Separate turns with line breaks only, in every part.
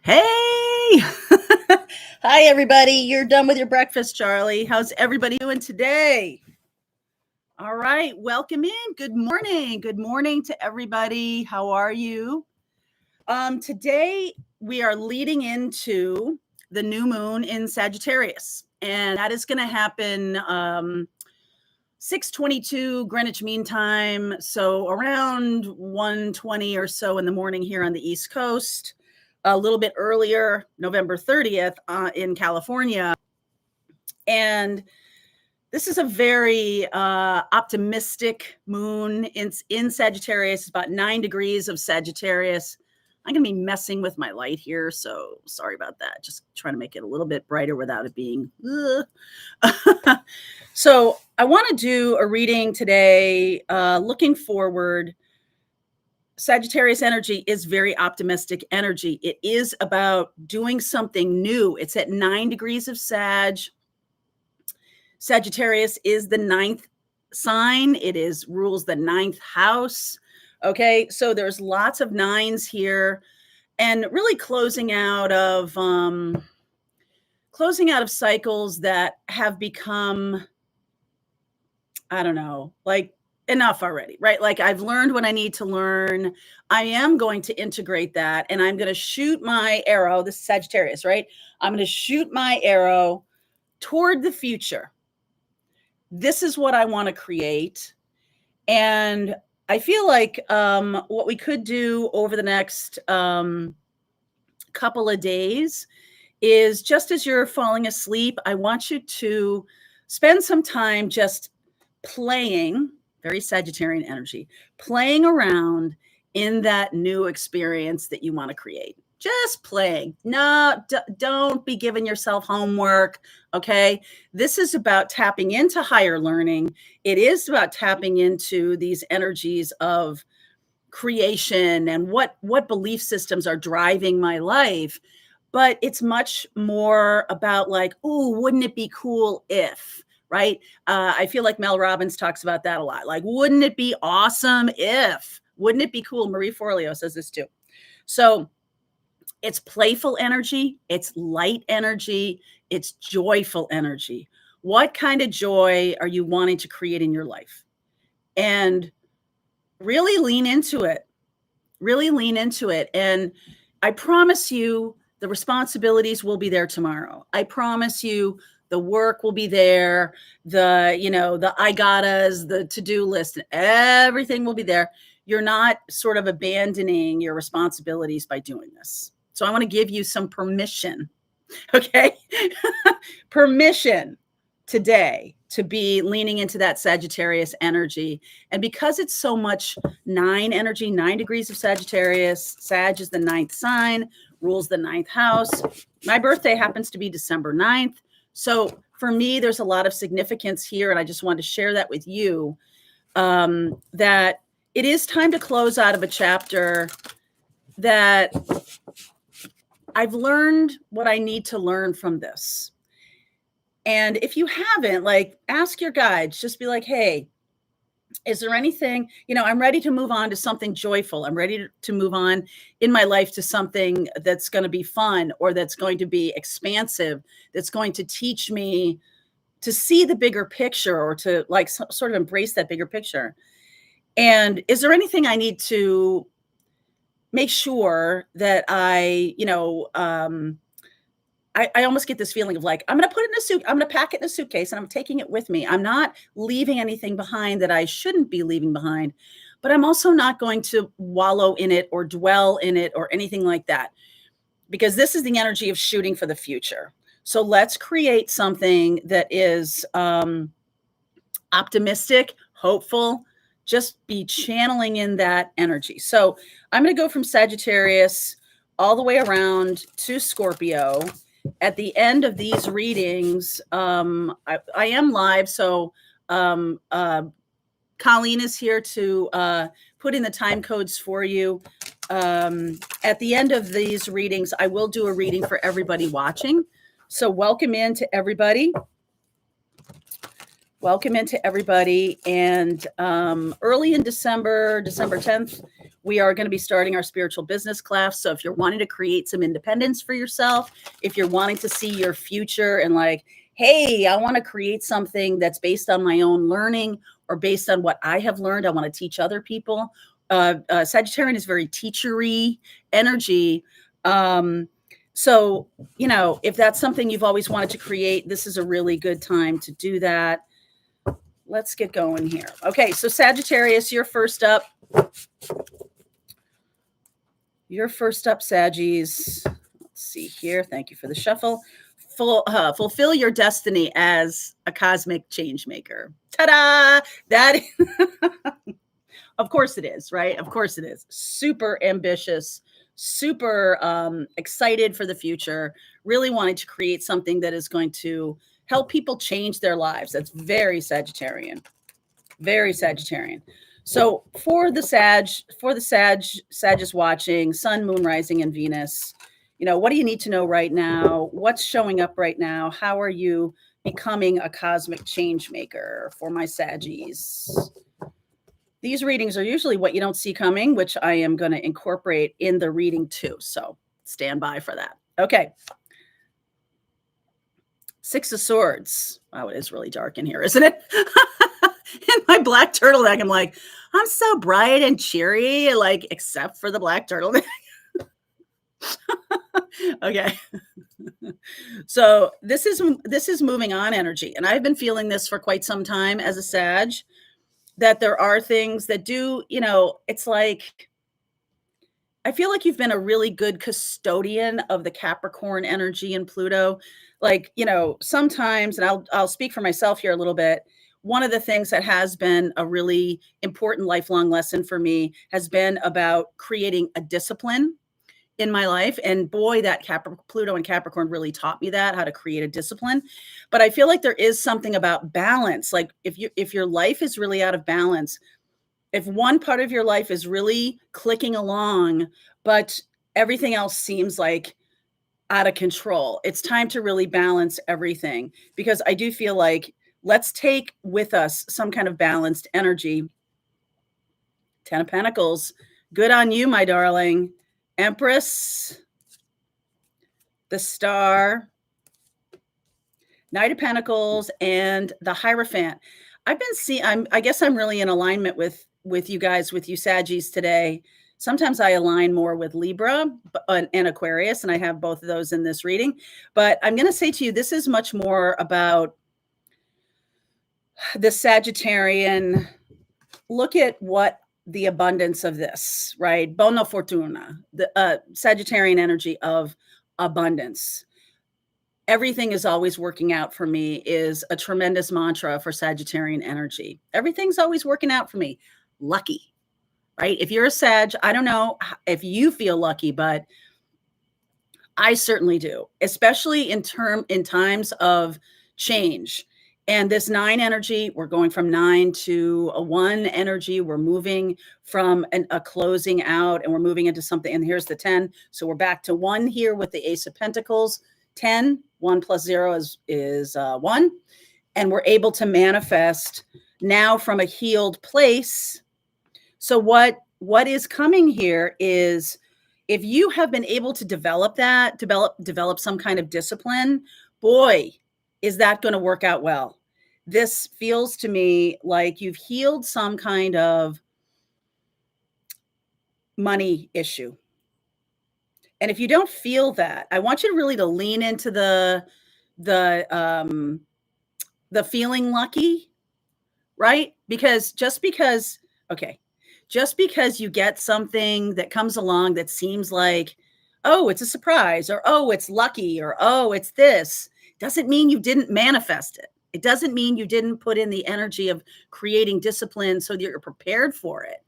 Hey! Hi, everybody. You're done with your breakfast, Charlie. How's everybody doing today? All right. Welcome in. Good morning. Good morning to everybody. How are you? Today, we are leading into the new moon in Sagittarius, and that is going to happen 6:22 Greenwich Mean Time, so around 1:20 or so in the morning here on the East Coast. A little bit earlier, November 30th in California. And this is a very optimistic moon in Sagittarius. It's about 9 degrees of Sagittarius. I'm going to be messing with my light here, so sorry about that. Just trying to make it a little bit brighter without it being. So I want to do a reading today, looking forward. Sagittarius energy is very optimistic energy. It is about doing something new. It's at 9 degrees of Sag. Sagittarius is the 9th sign. It rules the 9th house. Okay, so there's lots of nines here, and really closing out of cycles that have become, I don't know, like enough already, right? Like I've learned what I need to learn. I am going to integrate that, and I'm going to shoot my arrow. This is Sagittarius, right? I'm going to shoot my arrow toward the future. This is what I want to create. And I feel like what we could do over the next couple of days is, just as you're falling asleep, I want you to spend some time just playing, very Sagittarian energy, playing around in that new experience that you want to create. Just playing. No, don't be giving yourself homework. Okay. This is about tapping into higher learning. It is about tapping into these energies of creation and what belief systems are driving my life. But it's much more about like, ooh, wouldn't it be cool if, right? I feel like Mel Robbins talks about that a lot. Like, wouldn't it be awesome if? Wouldn't it be cool? Marie Forleo says this too. So it's playful energy. It's light energy. It's joyful energy. What kind of joy are you wanting to create in your life? And really lean into it. Really lean into it. And I promise you, the responsibilities will be there tomorrow. I promise you, the work will be there. The I gottas, the to-do list, everything will be there. You're not sort of abandoning your responsibilities by doing this. So I want to give you some permission, okay? Permission today to be leaning into that Sagittarius energy. And because it's so much 9 energy, 9 degrees of Sagittarius, Sag is the 9th sign, rules the 9th house. My birthday happens to be December 9th. So for me, there's a lot of significance here. And I just wanted to share that with you, that it is time to close out of a chapter that I've learned what I need to learn from this. And if you haven't, like, ask your guides, just be like, hey, is there anything, I'm ready to move on to something joyful. I'm ready to move on in my life to something that's going to be fun, or that's going to be expansive, that's going to teach me to see the bigger picture, or to like sort of embrace that bigger picture. And is there anything I need to make sure that I almost get this feeling of like, I'm going to put it in a suit. I'm going to pack it in a suitcase and I'm taking it with me. I'm not leaving anything behind that I shouldn't be leaving behind, but I'm also not going to wallow in it or dwell in it or anything like that, because this is the energy of shooting for the future. So let's create something that is optimistic, hopeful, just be channeling in that energy. So I'm going to go from Sagittarius all the way around to Scorpio. At the end of these readings, I am live, so Colleen is here to put in the time codes for you. At the end of these readings, I will do a reading for everybody watching. So welcome in to everybody. Welcome into everybody. And early in December 10th, We are going to be starting our spiritual business class. So if you're wanting to create some independence for yourself, if you're wanting to see your future and like, hey, I want to create something that's based on my own learning or based on what I have learned, I want to teach other people. Sagittarian is very teachery energy. So, you know, if that's something you've always wanted to create, this is a really good time to do that. Let's get going here. Okay, so Sagittarius, you're first up. You're first up, Saggies. Let's see here. Thank you for the shuffle. Fulfill your destiny as a cosmic change maker. Ta-da! That, of course it is, right? Of course it is. Super ambitious, super excited for the future, really wanting to create something that is going to help people change their lives. That's very Sagittarian, very Sagittarian. So for the Sag is watching, Sun, Moon, Rising, and Venus, you know, what do you need to know right now? What's showing up right now? How are you becoming a cosmic change maker for my Saggies? These readings are usually what you don't see coming, which I am going to incorporate in the reading too. So stand by for that. Okay. Six of Swords. Wow, it is really dark in here, isn't it? In my black turtleneck, I'm like, I'm so bright and cheery, like, except for the black turtleneck. Okay. So this is moving on energy. And I've been feeling this for quite some time as a Sag, that there are things that do, you know, it's like, I feel like you've been a really good custodian of the Capricorn energy and Pluto. Like, you know, sometimes, and I'll speak for myself here a little bit. One of the things that has been a really important lifelong lesson for me has been about creating a discipline in my life. And boy, that Pluto and Capricorn really taught me that, how to create a discipline. But I feel like there is something about balance. Like if your life is really out of balance, if one part of your life is really clicking along, but everything else seems like out of control, it's time to really balance everything. Because I do feel like, let's take with us some kind of balanced energy. 10 of Pentacles. Good on you, my darling. Empress. The Star. Knight of Pentacles and the Hierophant. I've been seeing, I guess I'm really in alignment with you guys, with you Saggies today. Sometimes I align more with Libra and Aquarius, and I have both of those in this reading. But I'm going to say to you, this is much more about the Sagittarian. Look at what the abundance of this, right? Bona fortuna, the Sagittarian energy of abundance. Everything is always working out for me is a tremendous mantra for Sagittarian energy. Everything's always working out for me. Lucky, right? If you're a Sag, I don't know if you feel lucky, but I certainly do, especially in times of change. And this 9 energy, we're going from 9 to a 1 energy. We're moving from a closing out, and we're moving into something. And here's the 10. So we're back to 1 here with the Ace of Pentacles. 10, 1 plus 0 is 1. And we're able to manifest now from a healed place. So what is coming here is, if you have been able to develop some kind of discipline, boy, is that going to work out well. This feels to me like you've healed some kind of money issue. And if you don't feel that, I want you really to lean into the feeling lucky, right? Because just because you get something that comes along that seems like, oh, it's a surprise, or oh, it's lucky, or oh, it's this, doesn't mean you didn't manifest it. It doesn't mean you didn't put in the energy of creating discipline so that you're prepared for it.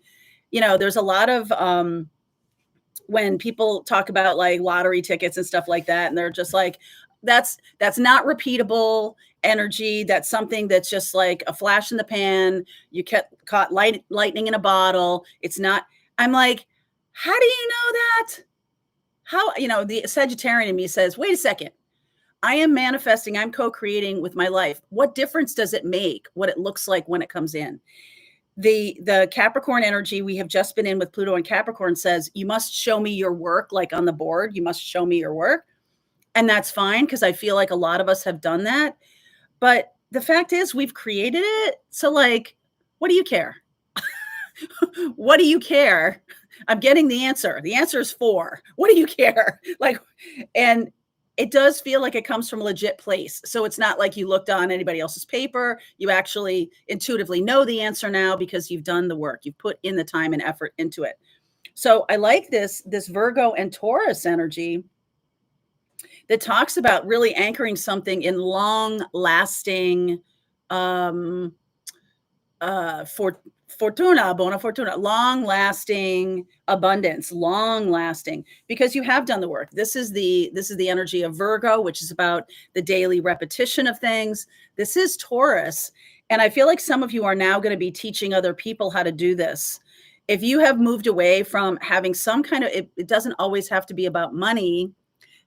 You know, there's a lot of, when people talk about like lottery tickets and stuff like that, and they're just like, that's not repeatable energy. That's something that's just like a flash in the pan. You caught lightning in a bottle. It's not, I'm like, how do you know that? How, you know, the Sagittarian in me says, wait a second. I am manifesting, I'm co-creating with my life. What difference does it make what it looks like when it comes in? The Capricorn energy we have just been in with Pluto and Capricorn says, you must show me your work, like on the board, you must show me your work. And that's fine, because I feel like a lot of us have done that. But the fact is, we've created it. So, like, what do you care? What do you care? I'm getting the answer. The answer is 4. What do you care? Like, and it does feel like it comes from a legit place. So it's not like you looked on anybody else's paper. You actually intuitively know the answer now because you've done the work. You've put in the time and effort into it. So I like this Virgo and Taurus energy that talks about really anchoring something in long-lasting fortuna, bona fortuna, long-lasting abundance, long-lasting, because you have done the work. This is the energy of Virgo, which is about the daily repetition of things. This is Taurus, and I feel like some of you are now going to be teaching other people how to do this. If you have moved away from having some kind of, it doesn't always have to be about money.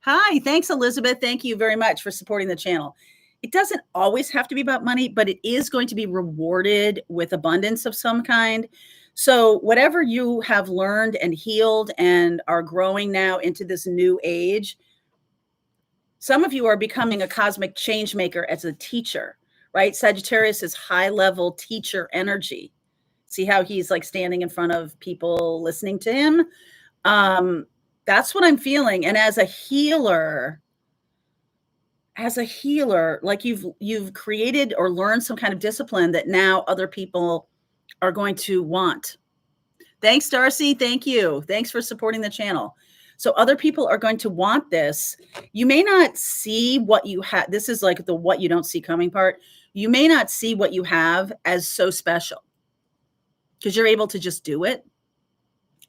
Hi, thanks, Elizabeth. Thank you very much for supporting the channel. It doesn't always have to be about money, but it is going to be rewarded with abundance of some kind. So whatever you have learned and healed and are growing now into this new age, some of you are becoming a cosmic change maker as a teacher, right? Sagittarius is high-level teacher energy. See how he's like standing in front of people listening to him? That's what I'm feeling. And as a healer, like you've created or learned some kind of discipline that now other people are going to want. Thanks, Darcy. Thank you. Thanks for supporting the channel. So other people are going to want this. You may not see what you have. This is like the what you don't see coming part. You may not see what you have as so special because you're able to just do it.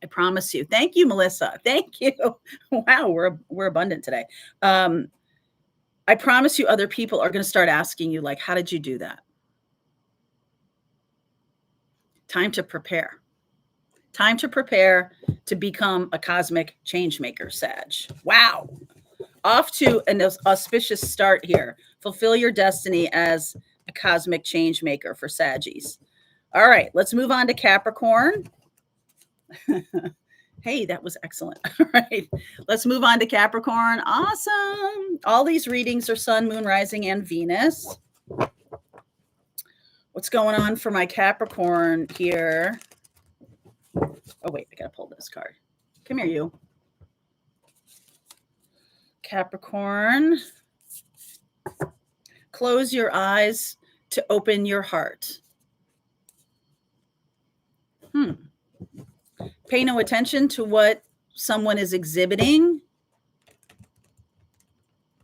I promise you. Thank you, Melissa. Thank you. Wow, we're abundant today. I promise you other people are going to start asking you, like, how did you do that? Time to prepare. Time to prepare to become a cosmic change maker, Sag. Wow. Off to an auspicious start here. Fulfill your destiny as a cosmic change maker for Saggies. All right, let's move on to Capricorn. Hey, that was excellent. All right, let's move on to Capricorn. Awesome. All these readings are Sun, Moon, Rising, and Venus. What's going on for my Capricorn here? Oh, wait, I got to pull this card. Come here, you. Capricorn. Close your eyes to open your heart. Pay no attention to what someone is exhibiting.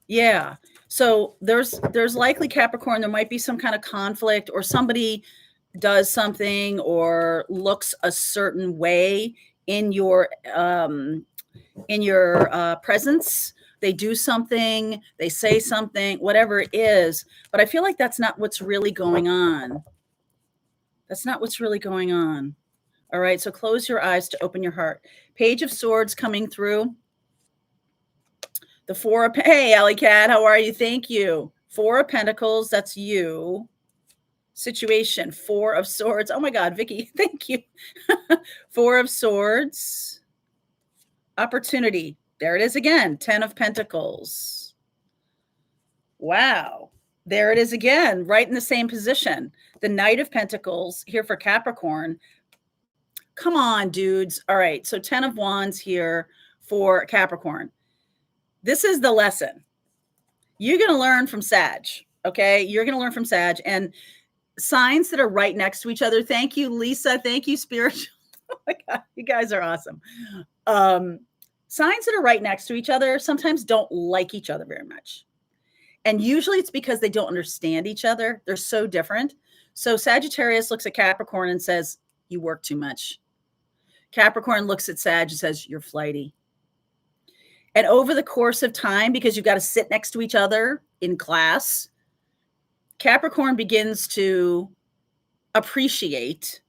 Yeah. So there's likely Capricorn, there might be some kind of conflict, or somebody does something or looks a certain way in your presence. They do something, they say something, whatever it is. But I feel like that's not what's really going on. That's not what's really going on. All right, so close your eyes to open your heart. Page of Swords coming through. The Four of, hey, Alley Cat, how are you? Thank you. Four of Pentacles, that's you. Situation, Four of Swords. Oh my God, Vicky, thank you. Four of Swords. Opportunity, there it is again. 10 of Pentacles. Wow, there it is again, right in the same position. The Knight of Pentacles here for Capricorn. Come on, dudes. All right, so 10 of Wands here for Capricorn. This is the lesson. You're going to learn from Sag, okay? You're going to learn from Sag. And signs that are right next to each other. Thank you, Lisa. Thank you, Spiritual. Oh my God, you guys are awesome. Signs that are right next to each other sometimes don't like each other very much. And usually it's because they don't understand each other. They're so different. So Sagittarius looks at Capricorn and says, you work too much. Capricorn looks at Sag and says, you're flighty. And over the course of time, because you've got to sit next to each other in class, Capricorn begins to appreciate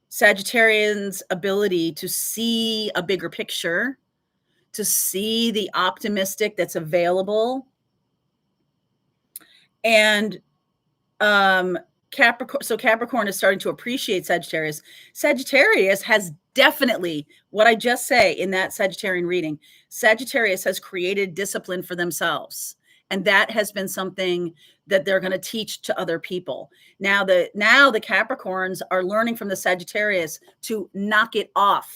Sagittarian's ability to see a bigger picture, to see the optimistic that's available. And Capricorn, so Capricorn is starting to appreciate Sagittarius. Sagittarius has definitely, what I just say in that Sagittarian reading, Sagittarius has created discipline for themselves. And that has been something that they're going to teach to other people. Now the Capricorns are learning from the Sagittarius to knock it off.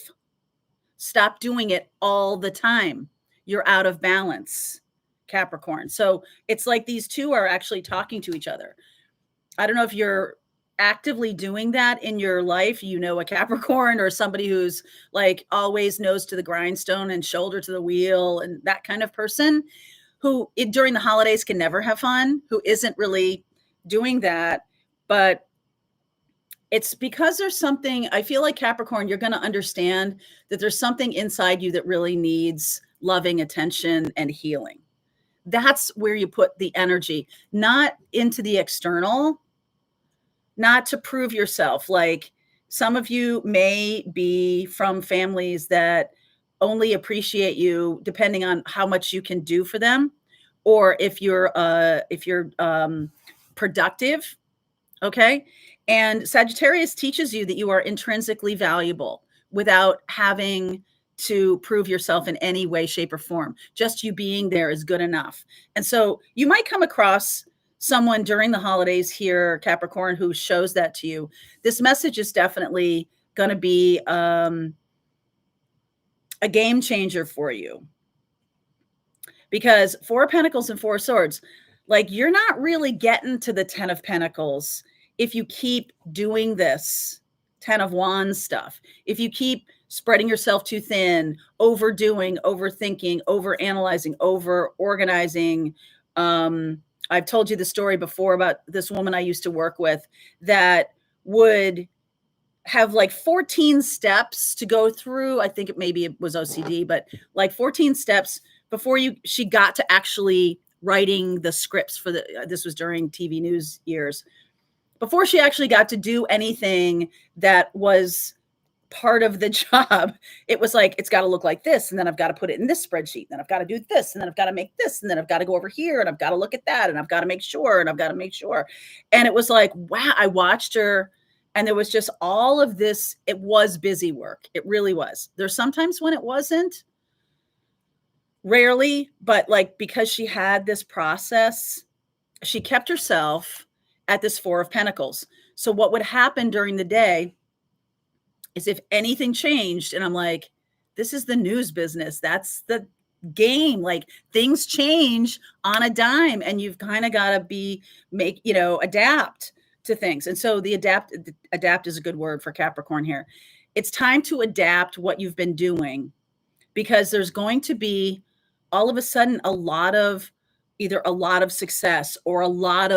Stop doing it all the time. You're out of balance, Capricorn. So it's like these two are actually talking to each other. I don't know if you're actively doing that in your life, a Capricorn or somebody who's like always nose to the grindstone and shoulder to the wheel and that kind of person who during the holidays can never have fun, who isn't really doing that. But it's because there's something, I feel like Capricorn, you're going to understand that there's something inside you that really needs loving attention and healing. That's where you put the energy, not into the external, not to prove yourself. Like some of you may be from families that only appreciate you depending on how much you can do for them, or if you're productive. Okay. And Sagittarius teaches you that you are intrinsically valuable without having to prove yourself in any way, shape, or form. Just you being there is good enough. And so you might come across someone during the holidays here, Capricorn, who shows that to you. This message is definitely going to be a game changer for you. Because 4 of Pentacles and 4 of Swords, like you're not really getting to the 10 of Pentacles if you keep doing this 10 of Wands stuff. If you keep spreading yourself too thin, overdoing, overthinking, overanalyzing, over-organizing. I've told you the story before about this woman I used to work with that would have like 14 steps to go through. I think it was OCD, but like 14 steps before she got to actually writing the scripts for this was during TV news years, before she actually got to do anything that was part of the job. It was like, it's got to look like this. And then I've got to put it in this spreadsheet. And then I've got to do this. And then I've got to make this. And then I've got to go over here and I've got to look at that. And I've got to make sure. And I've got to make sure. And it was like, wow, I watched her. And there was just all of this. It was busy work. It really was. There's sometimes when it wasn't, rarely, but like, because she had this process, she kept herself at this 4 of Pentacles. So what would happen during the day is if anything changed, and I'm like, this is the news business. That's the game. Like things change on a dime and you've kind of got to adapt to things. And so the adapt is a good word for Capricorn here. It's time to adapt what you've been doing, because there's going to be all of a sudden either a lot of success or a lot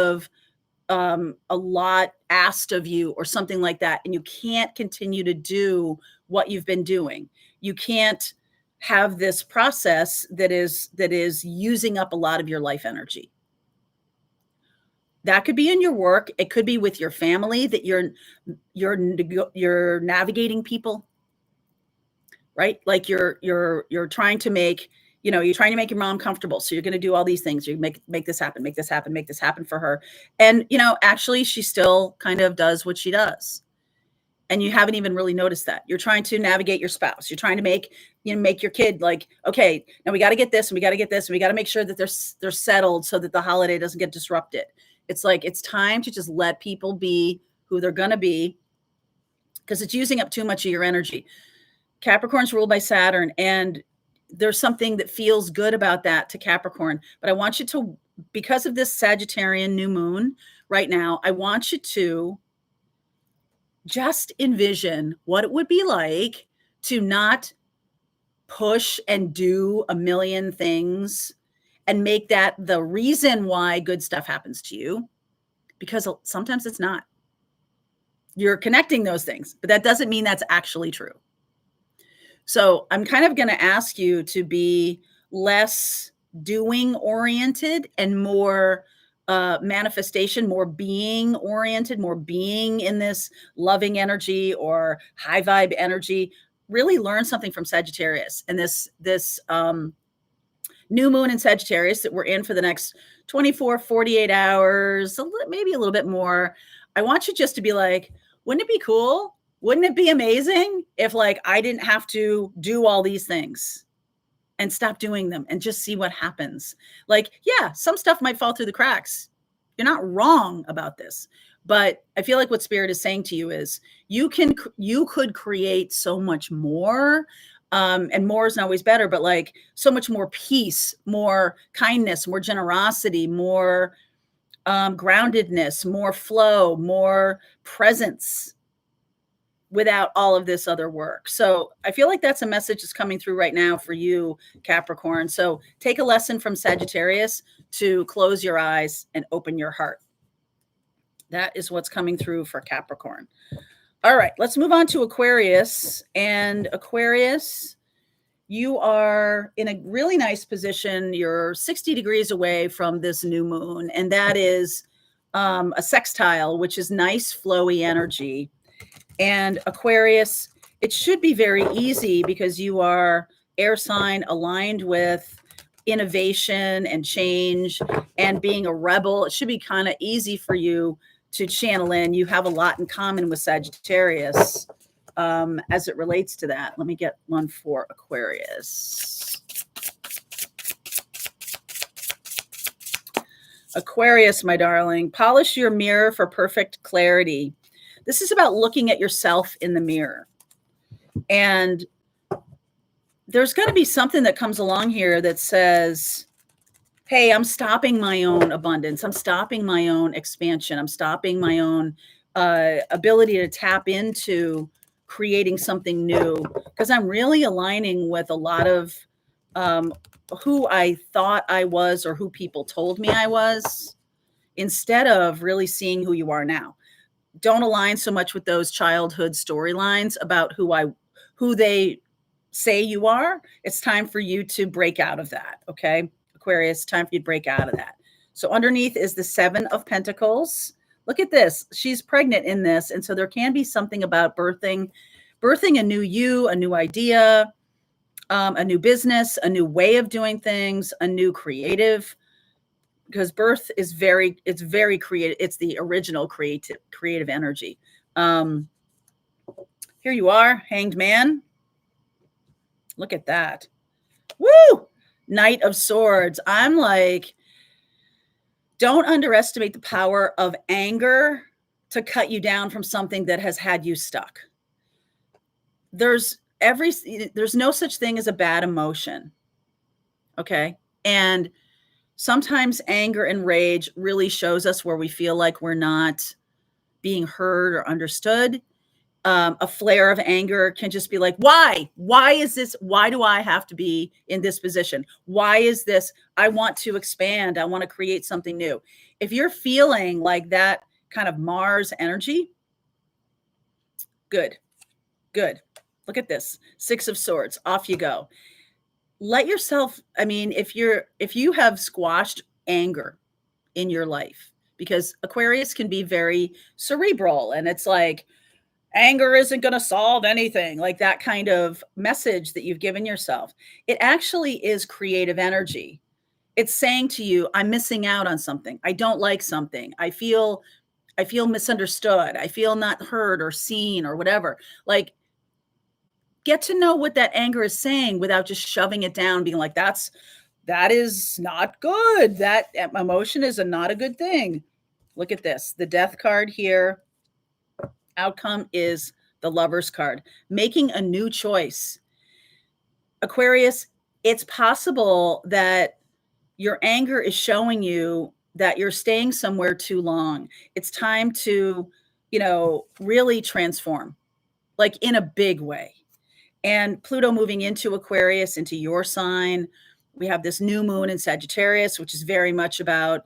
asked of you or something like that. And you can't continue to do what you've been doing. You can't have this process that is using up a lot of your life energy. That could be in your work. It could be with your family that you're navigating people, right? Like you're trying to make, you're trying to make your mom comfortable. So you're going to do all these things. You make this happen, make this happen, make this happen for her. And, actually she still kind of does what she does. And you haven't even really noticed that. You're trying to navigate your spouse. You're trying to make your kid like, okay, now we got to get this and we got to get this. And we got to make sure that they're settled so that the holiday doesn't get disrupted. It's like, it's time to just let people be who they're going to be, because it's using up too much of your energy. Capricorn's ruled by Saturn, and there's something that feels good about that to Capricorn. But I want you to, because of this Sagittarian new moon right now, I want you to just envision what it would be like to not push and do a million things and make that the reason why good stuff happens to you, because sometimes it's not. You're connecting those things, but that doesn't mean that's actually true. So I'm kind of going to ask you to be less doing oriented and more manifestation, more being oriented, more being in this loving energy or high vibe energy. Really learn something from Sagittarius and this new moon in Sagittarius that we're in for the next 24, 48 hours, maybe a little bit more. I want you just to be like, wouldn't it be cool? Wouldn't it be amazing if like I didn't have to do all these things and stop doing them and just see what happens? Like, yeah, some stuff might fall through the cracks. You're not wrong about this. But I feel like what Spirit is saying to you is you could create so much more. And more is not always better, but like so much more peace, more kindness, more generosity, more groundedness, more flow, more presence without all of this other work. So I feel like that's a message that's coming through right now for you, Capricorn. So take a lesson from Sagittarius to close your eyes and open your heart. That is what's coming through for Capricorn. All right, let's move on to Aquarius. And Aquarius, you are in a really nice position. You're 60 degrees away from this new moon, and that is a sextile, which is nice, flowy energy. And Aquarius, it should be very easy because you are air sign aligned with innovation and change and being a rebel. It should be kind of easy for you to channel in. You have a lot in common with Sagittarius as it relates to that. Let me get one for Aquarius. Aquarius, my darling, polish your mirror for perfect clarity. This is about looking at yourself in the mirror. And there's going to be something that comes along here that says, hey, I'm stopping my own abundance. I'm stopping my own expansion. I'm stopping my own ability to tap into creating something new because I'm really aligning with a lot of who I thought I was or who people told me I was instead of really seeing who you are now. Don't align so much with those childhood storylines about who they say you are. It's time for you to break out of that. Okay. Aquarius, time for you to break out of that. So underneath is the 7 of Pentacles. Look at this. She's pregnant in this. And so there can be something about birthing a new you, a new idea, a new business, a new way of doing things, a new creative, because birth is it's very creative. It's the original creative energy. Here you are, Hanged Man. Look at that. Woo! Knight of Swords. I'm like, don't underestimate the power of anger to cut you down from something that has had you stuck. There's no such thing as a bad emotion. Okay. And sometimes anger and rage really shows us where we feel like we're not being heard or understood. A flare of anger can just be like, why? Why is this? Why do I have to be in this position? Why is this? I want to expand. I want to create something new. If you're feeling like that kind of Mars energy, good. Look at this. 6 of Swords. Off you go. Let yourself, if you have squashed anger in your life, because Aquarius can be very cerebral and it's like, anger isn't going to solve anything, like that kind of message that you've given yourself. It actually is creative energy. It's saying to you, I'm missing out on something. I don't like something. I feel misunderstood. I feel not heard or seen or whatever. Like, get to know what that anger is saying without just shoving it down, being like, that is not good. That emotion is not a good thing. Look at this. The Death card here. Outcome is the Lover's card. Making a new choice. Aquarius, it's possible that your anger is showing you that you're staying somewhere too long. It's time to, really transform, like in a big way. And Pluto moving into Aquarius, into your sign. We have this new moon in Sagittarius, which is very much about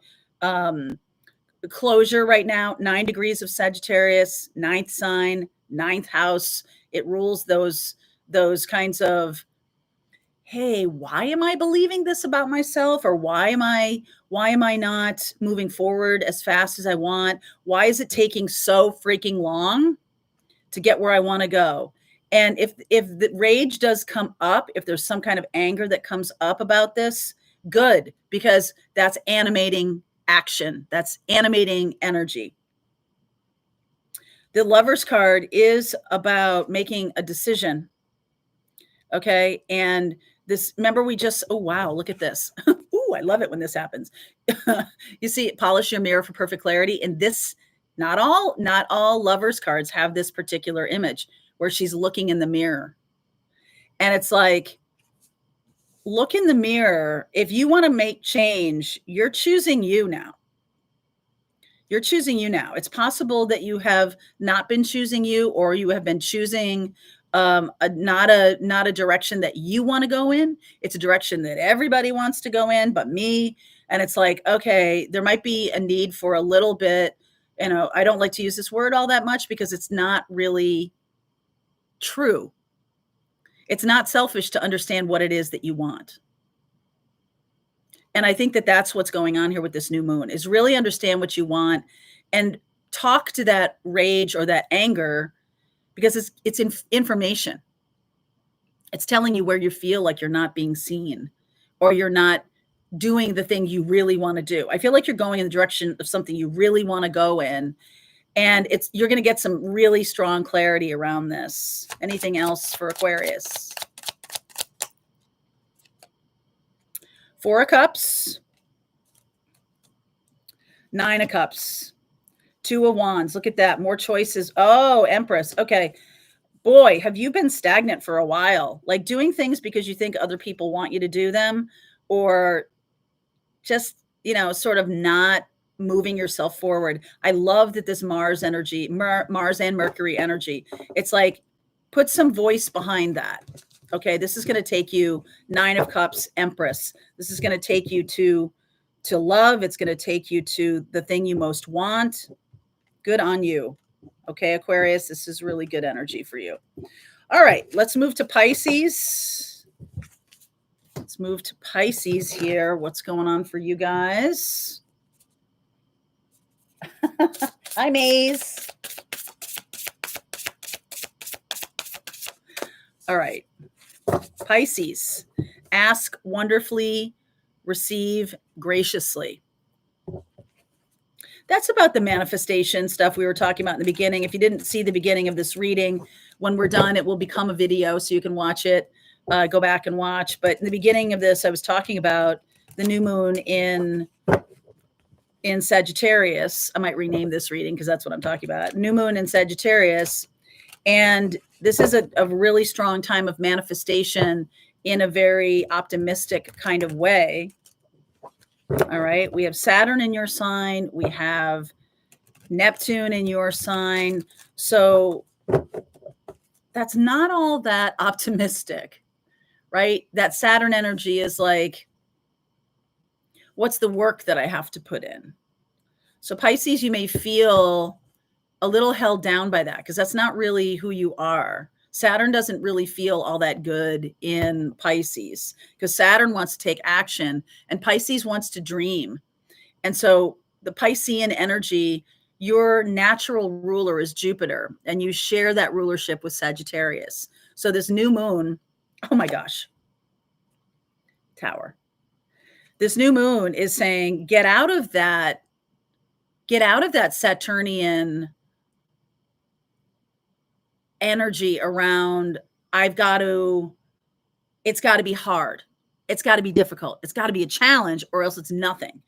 closure right now. 9 degrees of Sagittarius, 9th sign, 9th house. It rules those kinds of, hey, why am I believing this about myself? Or why am I not moving forward as fast as I want? Why is it taking so freaking long to get where I want to go? And if the rage does come up, if there's some kind of anger that comes up about this, good, because that's animating action. That's animating energy. The Lovers card is about making a decision. Okay. And this, remember we just, oh, wow, look at this. Ooh, I love it when this happens. You see, polish your mirror for perfect clarity. And this, not all Lovers cards have this particular image where she's looking in the mirror. And it's like, look in the mirror. If you want to make change, you're choosing you now. You're choosing you now. It's possible that you have not been choosing you, or you have been choosing not a direction that you want to go in. It's a direction that everybody wants to go in, but me. And it's like, okay, there might be a need for a little bit. I don't like to use this word all that much because it's not really true. It's not selfish to understand what it is that you want. And I think that that's what's going on here with this new moon, is really understand what you want and talk to that rage or that anger, because it's information. It's telling you where you feel like you're not being seen, or you're not doing the thing you really want to do. I feel like you're going in the direction of something you really want to go in, and you're going to get some really strong clarity around this. Anything else for Aquarius? Four of Cups, Nine of Cups, Two of Wands. Look at that. More choices. Oh, Empress. Okay. Boy, have you been stagnant for a while? Like doing things because you think other people want you to do them, or just, sort of not moving yourself forward. I love that this Mars energy, Mars and Mercury energy, it's like, put some voice behind that. Okay, this is going to take you, Nine of Cups, Empress. This is going to take you to love. It's going to take you to the thing you most want. Good on you. Okay, Aquarius, this is really good energy for you. All right, let's move to Pisces. Let's move to Pisces here. What's going on for you guys? Hi, Maze. All right. Pisces, ask wonderfully, receive graciously. That's about the manifestation stuff we were talking about in the beginning. If you didn't see the beginning of this reading, when we're done, it will become a video so you can watch it, go back and watch. But in the beginning of this, I was talking about the new moon in Sagittarius. I might rename this reading because that's what I'm talking about. New moon in Sagittarius. And this is a really strong time of manifestation in a very optimistic kind of way. All right. We have Saturn in your sign. We have Neptune in your sign. So that's not all that optimistic, right? That Saturn energy is like, what's the work that I have to put in? So Pisces, you may feel a little held down by that because that's not really who you are. Saturn doesn't really feel all that good in Pisces because Saturn wants to take action and Pisces wants to dream. And so the Piscean energy, your natural ruler is Jupiter, and you share that rulership with Sagittarius. So this new moon, oh my gosh, Tower. This new moon is saying, get out of that Saturnian energy around, it's got to be hard. It's got to be difficult. It's got to be a challenge or else it's nothing.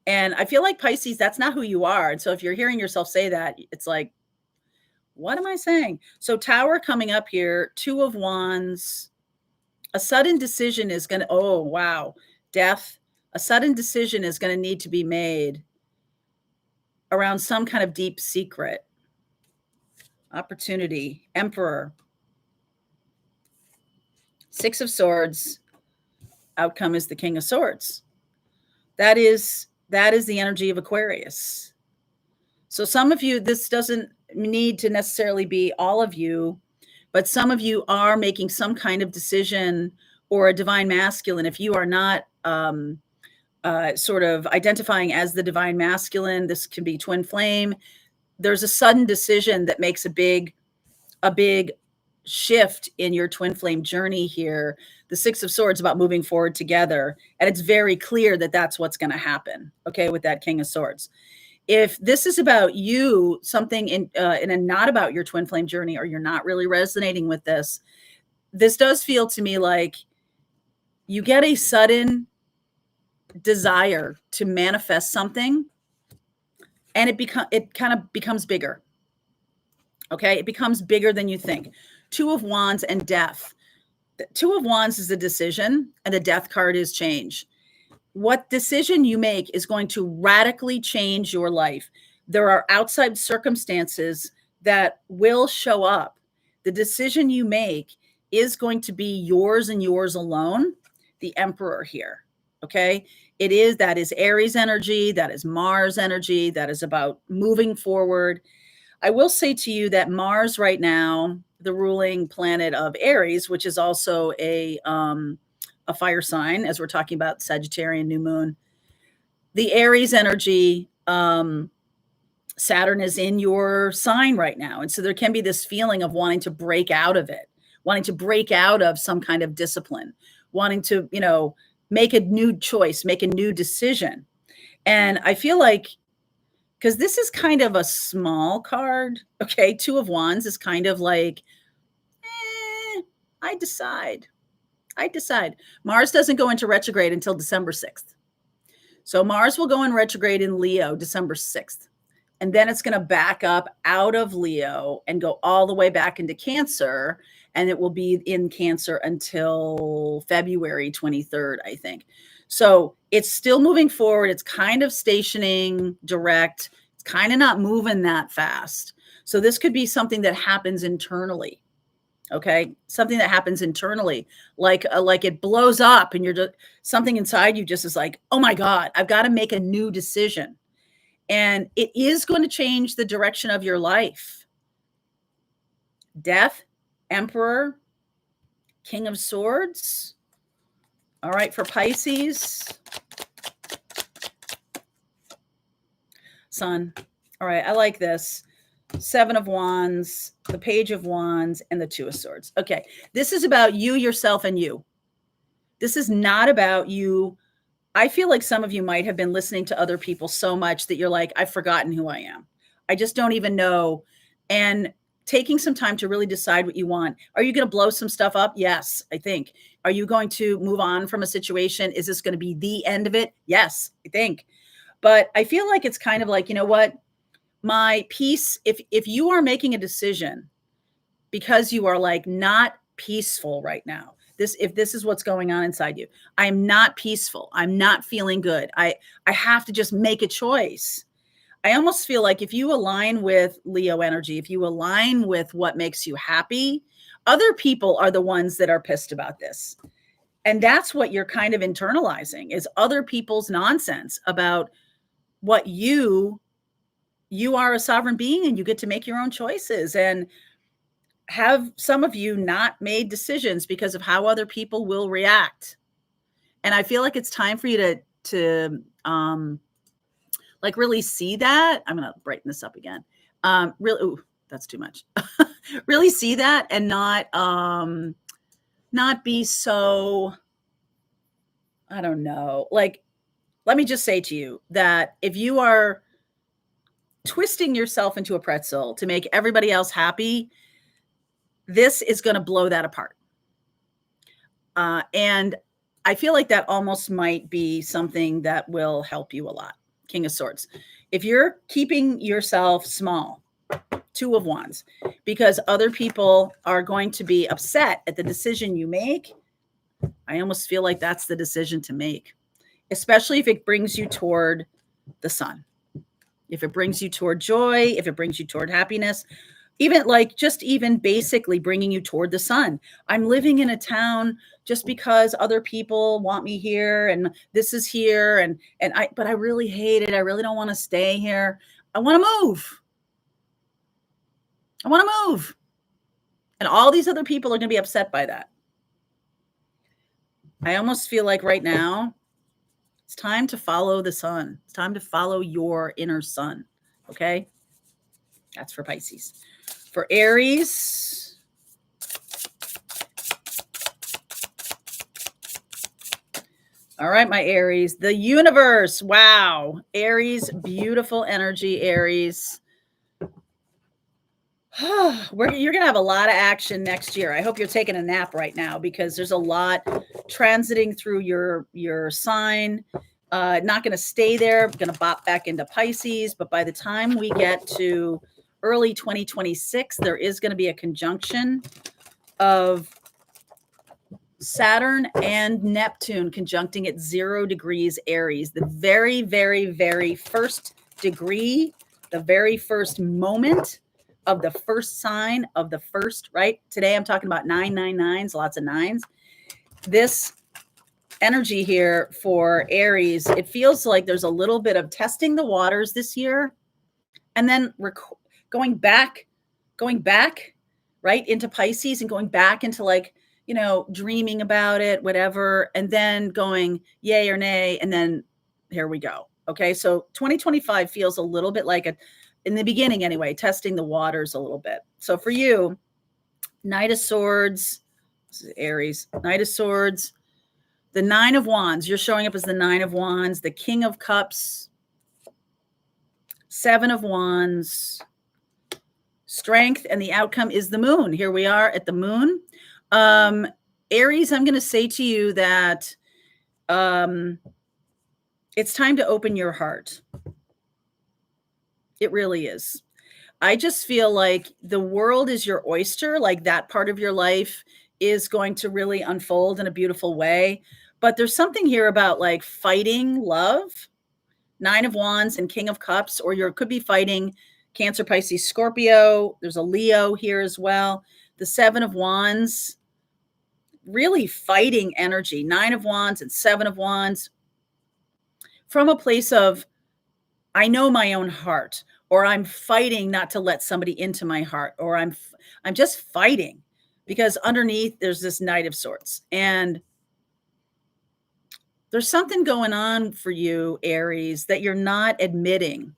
And I feel like Pisces, that's not who you are. And so if you're hearing yourself say that, it's like, what am I saying? So Tower coming up here, Two of Wands, a sudden decision is going to, oh, wow, Death. A sudden decision is going to need to be made around some kind of deep secret. Opportunity, Emperor, Six of Swords, outcome is the King of Swords. That is the energy of Aquarius. So some of you, this doesn't need to necessarily be all of you, but some of you are making some kind of decision, or a divine masculine. If you are not sort of identifying as the divine masculine, this can be twin flame. There's a sudden decision that makes a big shift in your twin flame journey here. The Six of Swords about moving forward together. And it's very clear that that's what's going to happen. Okay. With that King of Swords. If this is about you, something and not about your twin flame journey, or you're not really resonating with this, this does feel to me like you get a sudden desire to manifest something, and it kind of becomes bigger. Okay, it becomes bigger than you think. Two of Wands and Death. The Two of Wands is a decision, and the Death card is change. What decision you make is going to radically change your life. There are outside circumstances that will show up. The decision you make is going to be yours and yours alone. The Emperor here. Okay. That is Aries energy. That is Mars energy. That is about moving forward. I will say to you that Mars right now, the ruling planet of Aries, which is also a fire sign, as we're talking about Sagittarian new moon, the Aries energy, Saturn is in your sign right now. And so there can be this feeling of wanting to break out of it, wanting to break out of some kind of discipline, wanting to, make a new choice, make a new decision. And I feel like, because this is kind of a small card, okay? Two of Wands is kind of like, I decide. Mars doesn't go into retrograde until December 6th. So Mars will go in retrograde in Leo December 6th. And then it's going to back up out of Leo and go all the way back into Cancer. And it will be in Cancer until February 23rd, I think. So it's still moving forward. It's kind of stationing direct. It's kind of not moving that fast. So this could be something that happens internally. Okay. Something that happens internally, like it blows up and you're just, something inside you just is like, oh my God, I've got to make a new decision. And it is going to change the direction of your life. Death, Emperor, King of Swords. All right, for Pisces. Sun. All right, I like this. Seven of Wands, the Page of Wands, and the Two of Swords. Okay, this is about you, yourself, and you. This is not about you. I feel like some of you might have been listening to other people so much that you're like, I've forgotten who I am. I just don't even know. And taking some time to really decide what you want. Are you going to blow some stuff up? Yes, I think. Are you going to move on from a situation? Is this going to be the end of it? Yes, I think. But I feel like it's kind of like, you know what? My peace, if you are making a decision because you are like not peaceful right now, if this is what's going on inside you, I'm not peaceful. I'm not feeling good. I have to just make a choice. I almost feel like if you align with Leo energy, if you align with what makes you happy, other people are the ones that are pissed about this. And that's what you're kind of internalizing, is other people's nonsense about what you are a sovereign being and you get to make your own choices. And have some of you not made decisions because of how other people will react. And I feel like it's time for you to like really see that. I'm going to brighten this up again. Really, ooh, that's too much. Really see that and not be so, I don't know. Like, let me just say to you that if you are twisting yourself into a pretzel to make everybody else happy, this is going to blow that apart. And I feel like that almost might be something that will help you a lot. King of Swords. If you're keeping yourself small, Two of Wands, because other people are going to be upset at the decision you make, I almost feel like that's the decision to make, especially if it brings you toward the sun. If it brings you toward joy, if it brings you toward happiness, even basically bringing you toward the sun. I'm living in a town just because other people want me here and this is here but I really hate it. I really don't want to stay here. I want to move. And all these other people are going to be upset by that. I almost feel like right now it's time to follow the sun. It's time to follow your inner sun. Okay? That's for Pisces. For Aries, All right, my Aries, the universe. Wow. Aries, beautiful energy, Aries. You're going to have a lot of action next year. I hope you're taking a nap right now because there's a lot transiting through your sign. Not going to stay there. Going to bop back into Pisces. But by the time we get to early 2026, there is going to be a conjunction of Saturn and Neptune conjuncting at 0 degrees Aries. The very, very, very first degree, the very first moment of the first sign of the first, right? Today I'm talking about 999s, lots of nines. This energy here for Aries, it feels like there's a little bit of testing the waters this year and then going back, right, into Pisces and going back into like, you know, dreaming about it, whatever, and then going yay or nay, and then here we go. Okay, so 2025 feels a little bit like in the beginning anyway, testing the waters a little bit. So for you, Knight of Swords, this is Aries, Knight of Swords, the Nine of Wands, you're showing up as the Nine of Wands, the King of Cups, Seven of Wands, Strength, and the outcome is the Moon. Here we are at the Moon. Aries, I'm going to say to you that it's time to open your heart. It really is. I just feel like the world is your oyster, like that part of your life is going to really unfold in a beautiful way. But there's something here about like fighting love, Nine of Wands and King of Cups, or you could be fighting Cancer, Pisces, Scorpio. There's a Leo here as well. The Seven of Wands, really fighting energy, Nine of Wands and Seven of Wands from a place of, I know my own heart, or I'm fighting not to let somebody into my heart, or I'm just fighting because underneath there's this Knight of Swords. And there's something going on for you, Aries, that you're not admitting.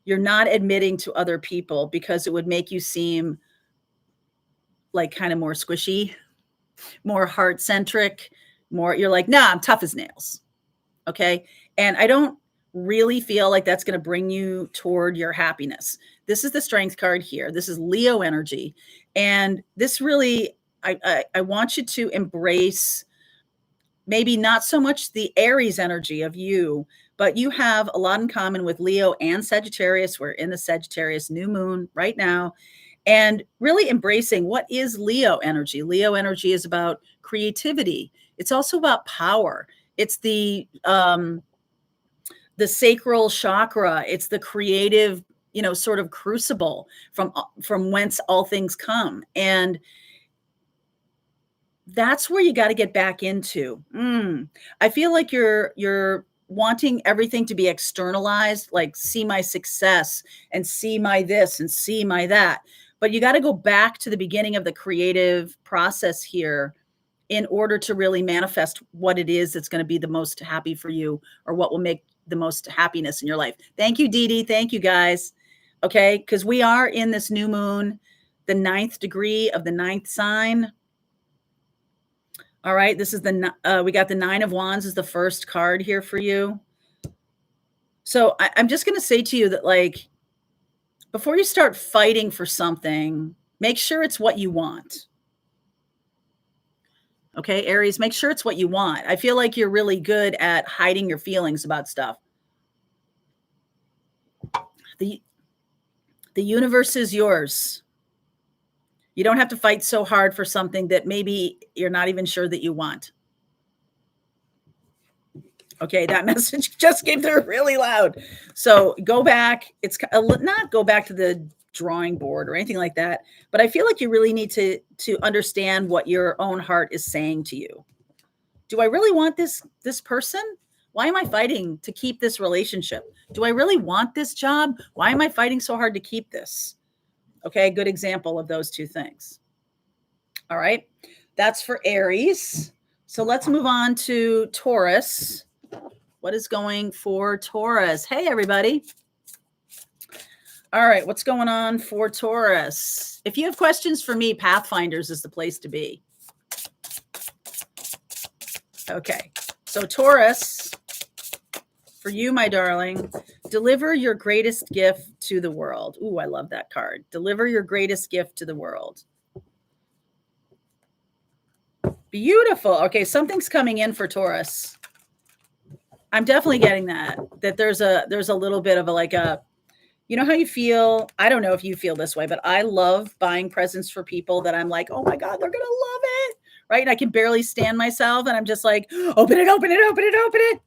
You're not admitting to other people because it would make you seem like kind of more squishy, more heart-centric, more, you're like, nah, I'm tough as nails. Okay. And I don't really feel like that's going to bring you toward your happiness. This is the Strength card here. This is Leo energy. And this really, I want you to embrace maybe not so much the Aries energy of you, but you have a lot in common with Leo and Sagittarius. We're in the Sagittarius new moon right now. And really embracing what is Leo energy. Leo energy is about creativity. It's also about power. It's the sacral chakra. It's the creative, you know, sort of crucible from whence all things come. And that's where you got to get back into. I feel like you're wanting everything to be externalized, like see my success and see my this and see my that. But you got to go back to the beginning of the creative process here in order to really manifest what it is that's going to be the most happy for you, or what will make the most happiness in your life. Thank you, Dee Dee. Thank you, guys. Okay, because we are in this new moon, the 9th degree of the 9th sign. All right, this is we got the Nine of Wands is the first card here for you. So I'm just going to say to you that, like, before you start fighting for something, make sure it's what you want. Okay, Aries, make sure it's what you want. I feel like you're really good at hiding your feelings about stuff. The universe is yours. You don't have to fight so hard for something that maybe you're not even sure that you want. Okay, that message just came through really loud. So go back. It's not go back to the drawing board or anything like that, but I feel like you really need to understand what your own heart is saying to you. Do I really want this person? Why am I fighting to keep this relationship? Do I really want this job? Why am I fighting so hard to keep this? Okay, good example of those two things. All right, that's for Aries. So let's move on to Taurus. What is going for Taurus? Hey, everybody. All right, what's going on for Taurus? If you have questions for me, Pathfinders is the place to be. Okay, So Taurus, for you, my darling, deliver your greatest gift to the world. Ooh, I love that card. Deliver your greatest gift to the world. Beautiful. Okay, something's coming in for Taurus. I'm definitely getting that there's a little bit of you know how you feel? I don't know if you feel this way, but I love buying presents for people that I'm like, oh my God, they're going to love it. Right. And I can barely stand myself. And I'm just like, open it, open it, open it, open it.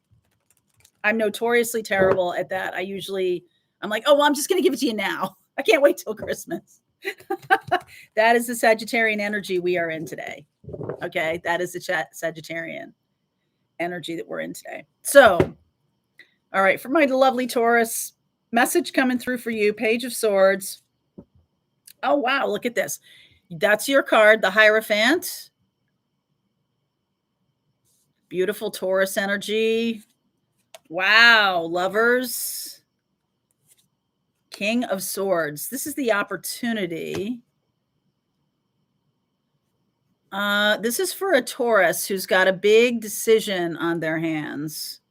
I'm notoriously terrible at that. I'm like, oh, well, I'm just going to give it to you now. I can't wait till Christmas. That is the Sagittarian energy we are in today. Okay. That is the Sagittarian energy that we're in today. So, all right, for my lovely Taurus, message coming through for you, Page of Swords. Oh, wow, look at this. That's your card, the Hierophant. Beautiful Taurus energy. Wow, Lovers. King of Swords. This is the opportunity. This is for a Taurus who's got a big decision on their hands.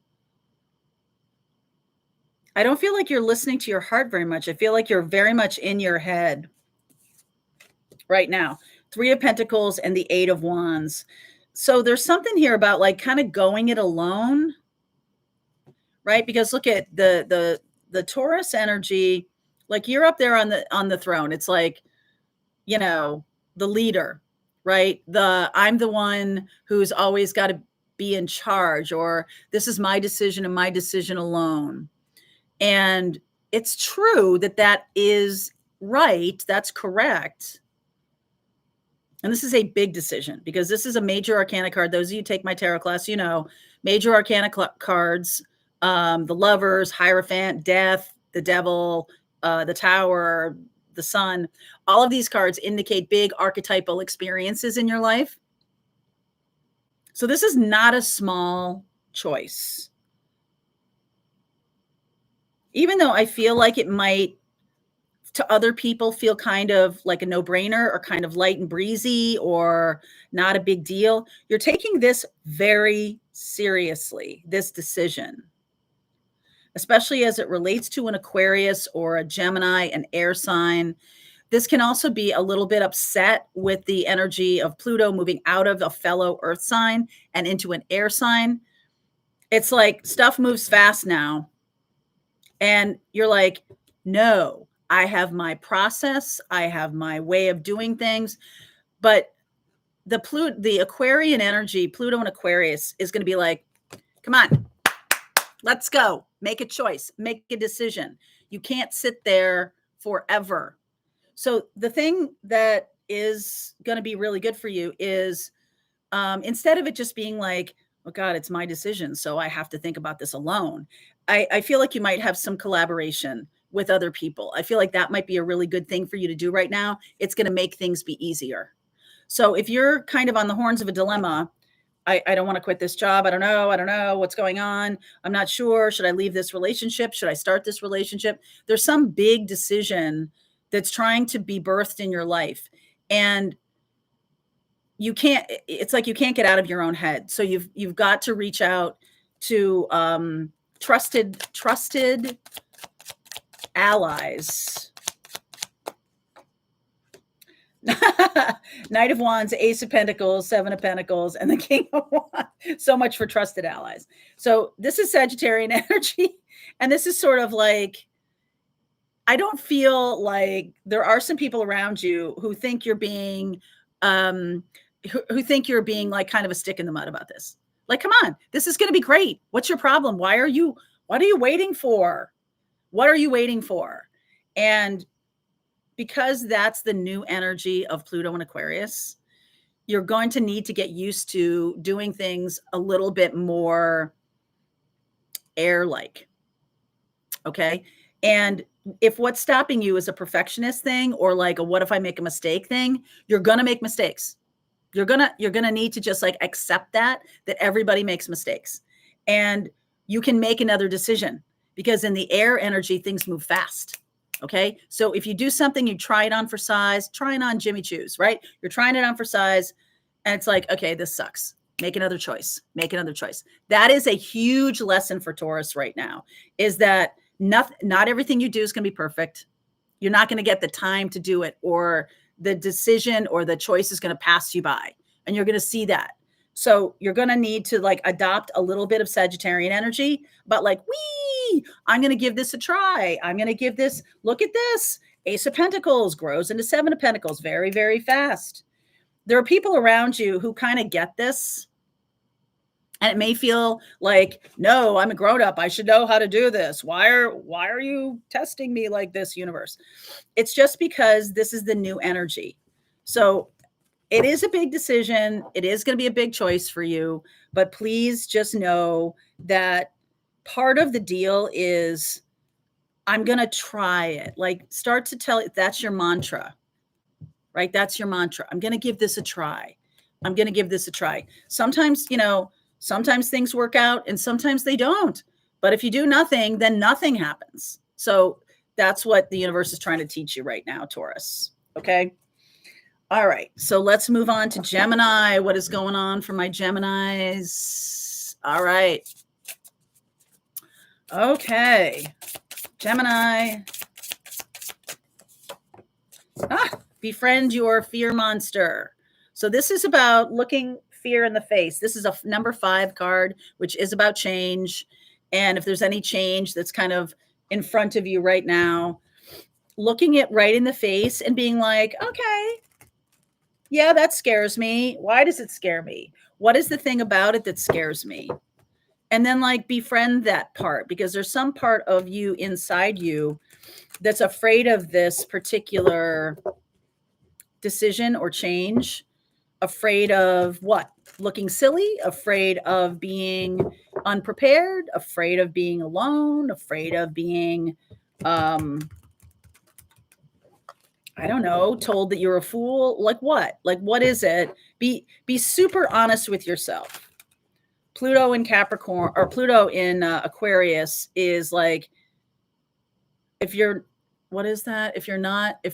I don't feel like you're listening to your heart very much. I feel like you're very much in your head right now. 3 of Pentacles and the 8 of Wands. So there's something here about like kind of going it alone, right? Because look at the Taurus energy, like you're up there on the throne. It's like, you know, the leader, right? I'm the one who's always got to be in charge, or this is my decision and my decision alone. And it's true that is right. That's correct. And this is a big decision because this is a major arcana card. Those of you who take my tarot class, you know, major arcana cards, the Lovers, Hierophant, Death, the Devil, the Tower, the Sun. All of these cards indicate big archetypal experiences in your life. So this is not a small choice. Even though I feel like it might, to other people, feel kind of like a no-brainer or kind of light and breezy or not a big deal, you're taking this very seriously, this decision, especially as it relates to an Aquarius or a Gemini, an air sign. This can also be a little bit upset with the energy of Pluto moving out of a fellow earth sign and into an air sign. It's like stuff moves fast now. And you're like, no, I have my process. I have my way of doing things. But the Aquarian energy, Pluto and Aquarius, is going to be like, come on, let's go. Make a choice. Make a decision. You can't sit there forever. So the thing that is going to be really good for you is instead of it just being like, oh God, it's my decision, so I have to think about this alone. I feel like you might have some collaboration with other people. I feel like that might be a really good thing for you to do right now. It's going to make things be easier. So if you're kind of on the horns of a dilemma, I don't want to quit this job. I don't know what's going on. I'm not sure. Should I leave this relationship? Should I start this relationship? There's some big decision that's trying to be birthed in your life. And it's like you can't get out of your own head. So you've got to reach out to trusted allies. Knight of Wands, Ace of Pentacles, 7 of Pentacles, and the King of Wands. So much for trusted allies. So this is Sagittarian energy. And this is sort of like, I don't feel like there are some people around you who think you're being, who think you're being like kind of a stick in the mud about this. Like, come on, this is going to be great. What's your problem? What are you waiting for? What are you waiting for? And because that's the new energy of Pluto and Aquarius, you're going to need to get used to doing things a little bit more air-like. Okay. And if what's stopping you is a perfectionist thing or like a what if I make a mistake thing, you're going to make mistakes. You're going to need to just like accept that everybody makes mistakes. And you can make another decision because in the air energy, things move fast. Okay. So if you do something, you try it on for size, try it on Jimmy Choo's, right? You're trying it on for size and it's like, okay, this sucks. Make another choice. Make another choice. That is a huge lesson for Taurus right now, is that not everything you do is going to be perfect. You're not going to get the time to do it, or the decision or the choice is going to pass you by. And you're going to see that. So you're going to need to like adopt a little bit of Sagittarian energy, but like, I'm going to give this a try. I'm going to give this, look at this. Ace of Pentacles grows into Seven of Pentacles very, very fast. There are people around you who kind of get this. And it may feel like, no, I'm a grown up. I should know how to do this. Why are you testing me like this, universe? It's just because this is the new energy. So it is a big decision. It is going to be a big choice for you. But please just know that part of the deal is I'm going to try it. Like, start to tell it, that's your mantra. Right? That's your mantra. I'm going to give this a try. I'm going to give this a try. Sometimes, sometimes things work out and sometimes they don't. But if you do nothing, then nothing happens. So that's what the universe is trying to teach you right now, Taurus. Okay. All right. So let's move on to Gemini. What is going on for my Geminis? All right. Okay. Gemini. Befriend your fear monster. So this is about looking fear in the face. This is a number 5 card, which is about change. And if there's any change that's kind of in front of you right now, looking it right in the face and being like, okay, yeah, that scares me. Why does it scare me? What is the thing about it that scares me? And then like befriend that part, because there's some part of you inside you that's afraid of this particular decision or change, afraid of what? Looking silly, afraid of being unprepared, afraid of being alone, afraid of being, I don't know, told that you're a fool. Like what? Like, what is it? Be super honest with yourself. Pluto in Capricorn, or Pluto in Aquarius is like, if you're, what is that? If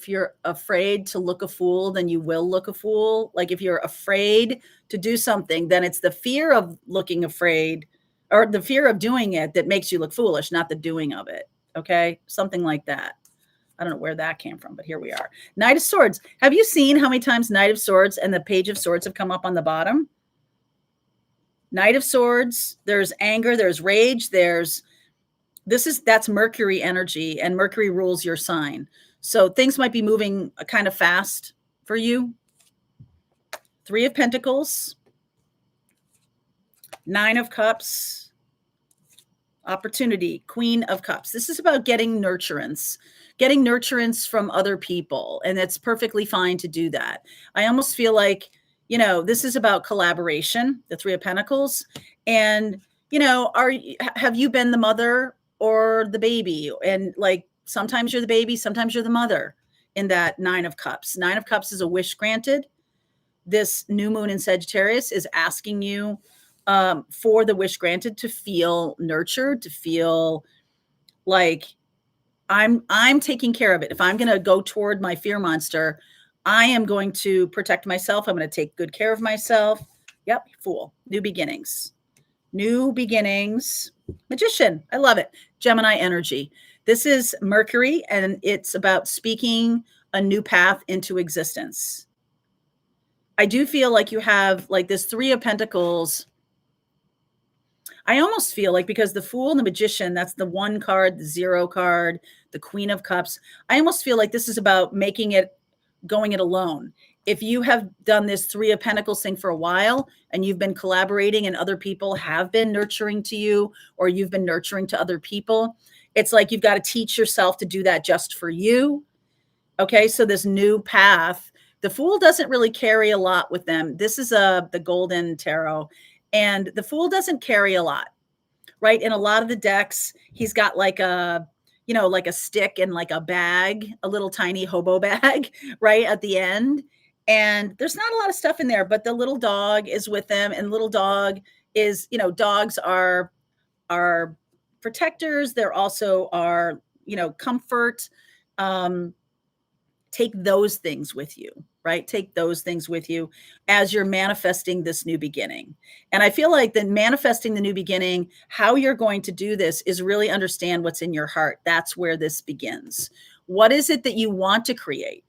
you're afraid to look a fool, then you will look a fool. Like if you're afraid to do something, then it's the fear of looking afraid or the fear of doing it that makes you look foolish, not the doing of it. Okay. Something like that. I don't know where that came from, but here we are. Knight of Swords. Have you seen how many times Knight of Swords and the Page of Swords have come up on the bottom? Knight of Swords, there's anger, there's rage, that's Mercury energy, and Mercury rules your sign. So things might be moving kind of fast for you. 3 of Pentacles, 9 of Cups, opportunity, Queen of Cups. This is about getting nurturance from other people. And it's perfectly fine to do that. I almost feel like, this is about collaboration, the 3 of Pentacles. And, have you been the mother or the baby? And like, sometimes you're the baby, sometimes you're the mother in that 9 of Cups. 9 of Cups is a wish granted. This new moon in Sagittarius is asking you for the wish granted, to feel nurtured, to feel like I'm taking care of it. If I'm going to go toward my fear monster, I am going to protect myself. I'm going to take good care of myself. Yep. Fool. New beginnings. Magician. I love it. Gemini energy. This is Mercury, and it's about speaking a new path into existence. I do feel like you have like this 3 of Pentacles. I almost feel like, because the Fool and the Magician, that's the 1 card, the 0 card, the Queen of Cups. I almost feel like this is about going it alone. If you have done this 3 of Pentacles thing for a while and you've been collaborating and other people have been nurturing to you, or you've been nurturing to other people, it's like you've got to teach yourself to do that just for you. Okay. So this new path, the Fool doesn't really carry a lot with them. This is the Golden Tarot, and the Fool doesn't carry a lot, right? In a lot of the decks, he's got like a stick and like a bag, a little tiny hobo bag, right at the end. And there's not a lot of stuff in there, but the little dog is with them, and little dog is, dogs are protectors. They're also are, comfort. take those things with you, right? Take those things with you as you're manifesting this new beginning. And I feel like the manifesting the new beginning, how you're going to do this is really understand what's in your heart. That's where this begins. What is it that you want to create?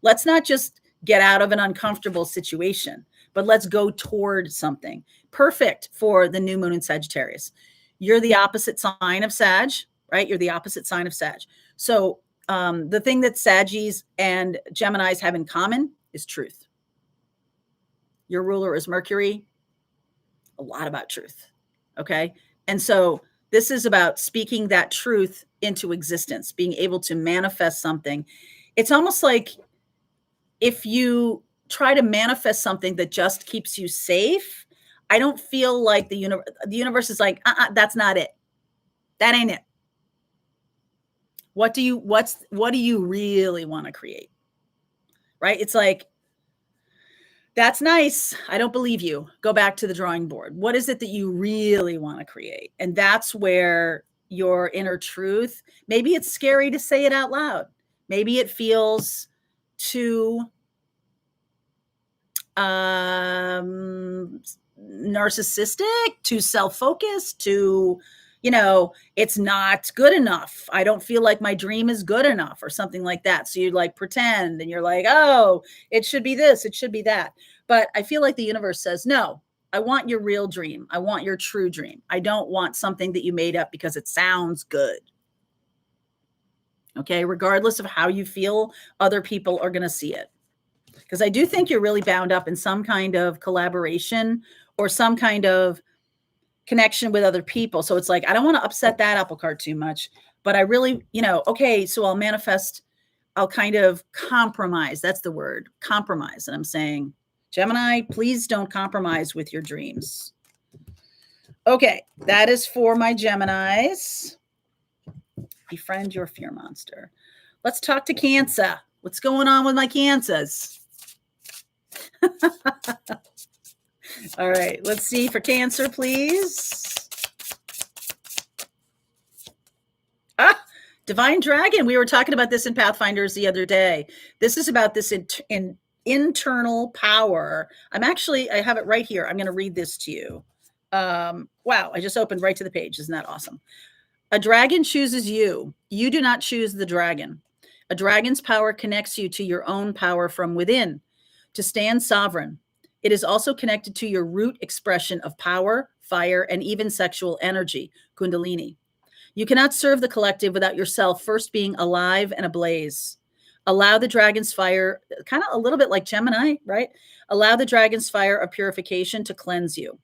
Let's not just get out of an uncomfortable situation, but let's go toward something. Perfect for the new moon in Sagittarius. You're the opposite sign of Sag, right? You're the opposite sign of Sag. So the thing that Saggies and Geminis have in common is truth. Your ruler is Mercury, a lot about truth. Okay. And so this is about speaking that truth into existence, being able to manifest something. It's almost like if you try to manifest something that just keeps you safe, I don't feel like the universe is like, that's not it. That ain't it. What do you really want to create? Right? It's like, that's nice. I don't believe you. Go back to the drawing board. What is it that you really want to create? And that's where your inner truth, maybe it's scary to say it out loud. Maybe it feels too narcissistic, too self-focused, too, it's not good enough. I don't feel like my dream is good enough or something like that. So you like pretend and you're like, oh, it should be this, it should be that. But I feel like the universe says, no, I want your real dream. I want your true dream. I don't want something that you made up because it sounds good. Okay. Regardless of how you feel, other people are going to see it. Because I do think you're really bound up in some kind of collaboration or some kind of connection with other people. So it's like, I don't want to upset that apple cart too much, but I really, okay, so I'll kind of compromise. That's the word, compromise. And I'm saying, Gemini, please don't compromise with your dreams. Okay, that is for my Geminis. Befriend your fear monster. Let's talk to Cancer. What's going on with my Cancers? All right, let's see for Cancer, please. Divine Dragon. We were talking about this in Pathfinders the other day. This is about this internal power. I have it right here. I'm going to read this to you. Wow, I just opened right to the page. Isn't that awesome? A dragon chooses you. You do not choose the dragon. A dragon's power connects you to your own power from within, to stand sovereign. It is also connected to your root expression of power, fire, and even sexual energy, Kundalini. You cannot serve the collective without yourself first being alive and ablaze. Allow the dragon's fire, kind of a little bit like Gemini, right? Allow the dragon's fire of purification to cleanse you.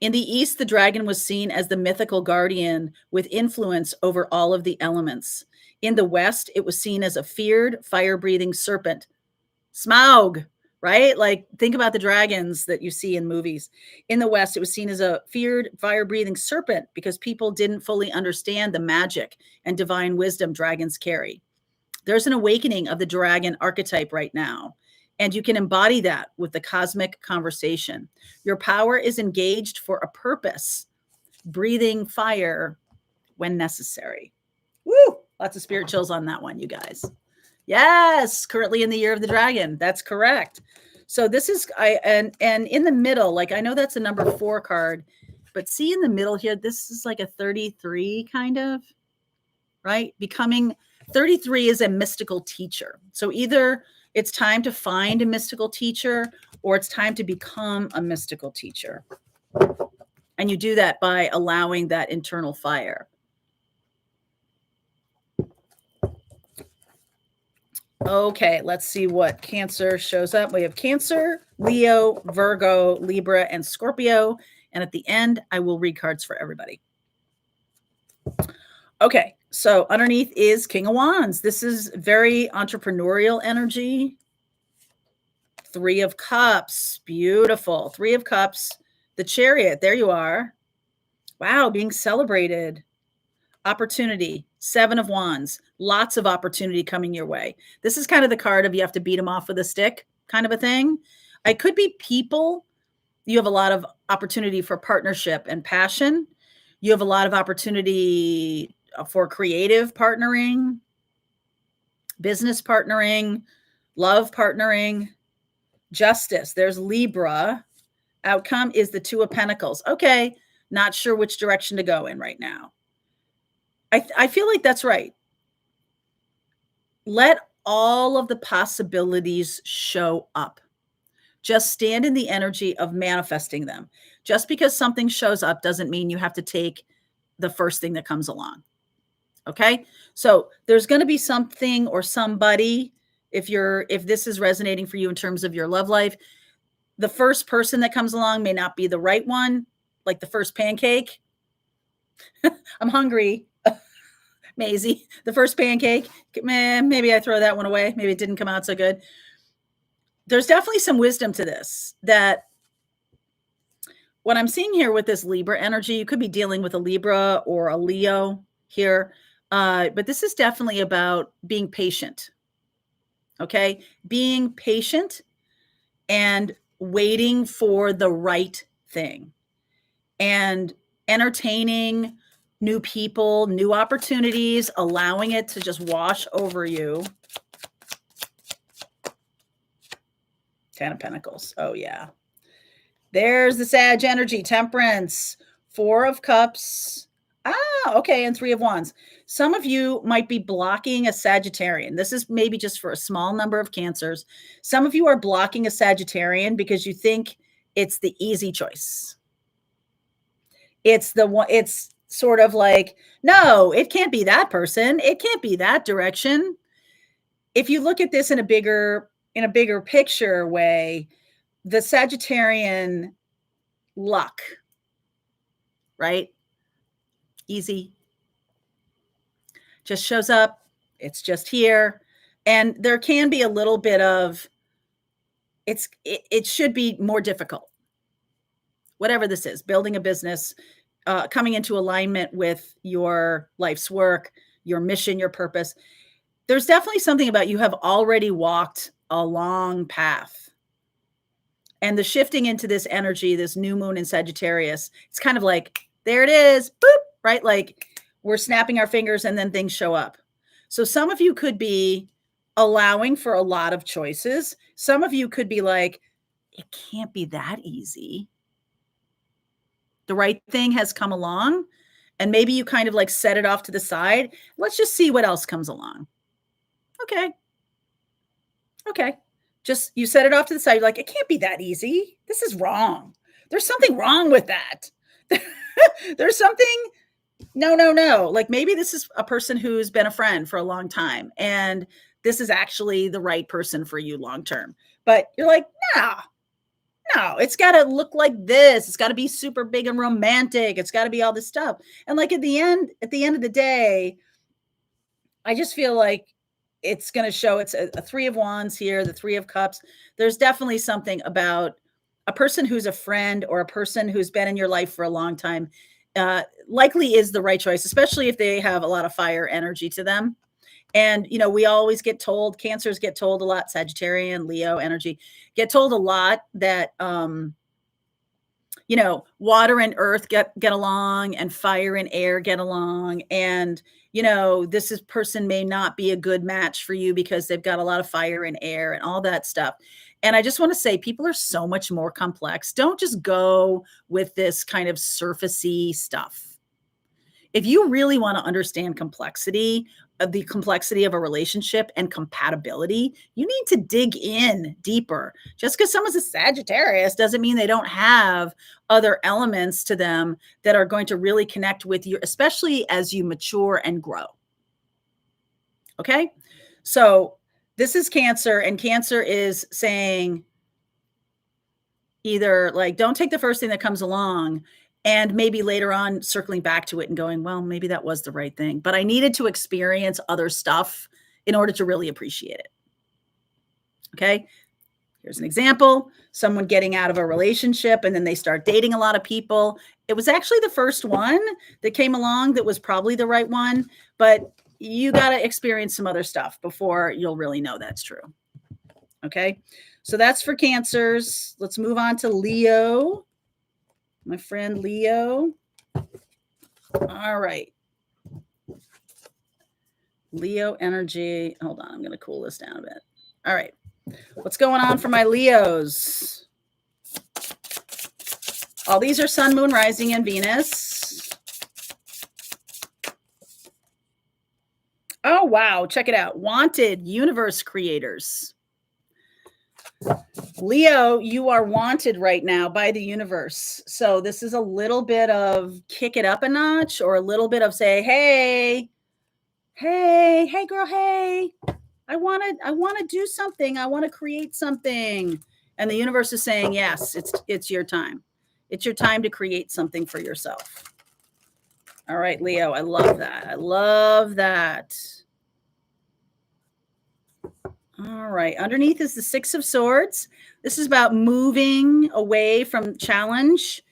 In the East, the dragon was seen as the mythical guardian with influence over all of the elements. In the West, it was seen as a feared, fire-breathing serpent. Smaug, right? Like, think about the dragons that you see in movies. In the West, it was seen as a feared, fire-breathing serpent because people didn't fully understand the magic and divine wisdom dragons carry. There's an awakening of the dragon archetype right now, and you can embody that with the cosmic conversation. Your power is engaged for a purpose, breathing fire when necessary. Woo! Lots of spirit chills on that one, you guys. Yes, currently in the year of the dragon. That's correct. So this is, and in the middle, like I know that's a number 4 card, but see in the middle here, this is like a 33 kind of, right? Becoming 33 is a mystical teacher. So either it's time to find a mystical teacher or it's time to become a mystical teacher. And you do that by allowing that internal fire. Okay, let's see what Cancer shows up. We have Cancer, Leo, Virgo, Libra, and Scorpio. And at the end, I will read cards for everybody. Okay, so underneath is King of Wands. This is very entrepreneurial energy. 3 of Cups, beautiful. 3 of Cups, the Chariot, there you are. Wow, being celebrated. Opportunity, 7 of Wands, lots of opportunity coming your way. This is kind of the card of you have to beat them off with a stick kind of a thing. It could be people. You have a lot of opportunity for partnership and passion. You have a lot of opportunity for creative partnering. business partnering, love partnering, justice. There's Libra. Outcome is the Two of Pentacles. Okay, not sure which direction to go in right now. I feel like that's right. Let all of the possibilities show up. Just stand in the energy of manifesting them. Just because something shows up doesn't mean you have to take the first thing that comes along. Okay? So there's going to be something or somebody, if this is resonating for you in terms of your love life, the first person that comes along may not be the right one, like the first pancake. I'm hungry. Maisie, the first pancake, maybe I throw that one away. Maybe it didn't come out so good. There's definitely some wisdom to this, that what I'm seeing here with this Libra energy, you could be dealing with a Libra or a Leo here, but this is definitely about being patient. Okay? Being patient and waiting for the right thing and entertaining new people, new opportunities, allowing it to just wash over you. Ten of Pentacles. Oh, yeah. There's the Sag energy, Temperance, Four of Cups. Okay, and Three of Wands. Some of you might be blocking a Sagittarian. This is maybe just for a small number of Cancers. Some of you are blocking a Sagittarian because you think it's the easy choice. It's the one, it's sort of like, no, it can't be that person. It can't be that direction. If you look at this in a bigger picture way, the Sagittarian luck, right? Easy. Just shows up. It's just here. And there can be a little bit of, it should be more difficult. Whatever this is, building a business, coming into alignment with your life's work, your mission, your purpose. There's definitely something about you have already walked a long path. And the shifting into this energy, this new moon in Sagittarius, it's kind of like, there it is, boop, right? Like we're snapping our fingers and then things show up. So some of you could be allowing for a lot of choices. Some of you could be like, it can't be that easy. The right thing has come along, and maybe you kind of like set it off to the side. Let's just see what else comes along. Okay. Just you set it off to the side. You're like, it can't be that easy. This is wrong. There's something wrong with that. There's something. No. Like maybe this is a person who's been a friend for a long time, and this is actually the right person for you long term. But you're like, no, it's got to look like this. It's got to be super big and romantic. It's got to be all this stuff. And like at the end of the day, I just feel like it's going to show it's a Three of Wands here, the Three of Cups. There's definitely something about a person who's a friend or a person who's been in your life for a long time, likely is the right choice, especially if they have a lot of fire energy to them. And, we always get told, Cancers get told a lot, Sagittarian, Leo energy, get told a lot that, water and earth get along and fire and air get along. And, this person may not be a good match for you because they've got a lot of fire and air and all that stuff. And I just want to say, people are so much more complex. Don't just go with this kind of surfacey stuff. If you really want to understand the complexity of a relationship and compatibility, you need to dig in deeper. Just because someone's a Sagittarius doesn't mean they don't have other elements to them that are going to really connect with you, especially as you mature and grow. Okay? So this is Cancer, and Cancer is saying either like, don't take the first thing that comes along, and maybe later on circling back to it and going, well, maybe that was the right thing, but I needed to experience other stuff in order to really appreciate it. Okay. Here's an example. Someone getting out of a relationship and then they start dating a lot of people. It was actually the first one that came along that was probably the right one, but you got to experience some other stuff before you'll really know that's true. Okay. So that's for Cancers. Let's move on to Leo. My friend Leo. All right. Leo energy. Hold on, I'm going to cool this down a bit. All right. What's going on for my Leos? All these are Sun, Moon, Rising, and Venus. Oh, wow. Check it out. Wanted universe creators. Leo, you are wanted right now by the universe. So this is a little bit of kick it up a notch, or a little bit of say, hey, girl, hey, I want to do something. I want to create something. And the universe is saying, yes, it's your time. It's your time to create something for yourself. All right, Leo, I love that. I love that. All right. Underneath is the Six of Swords. This is about moving away from challenge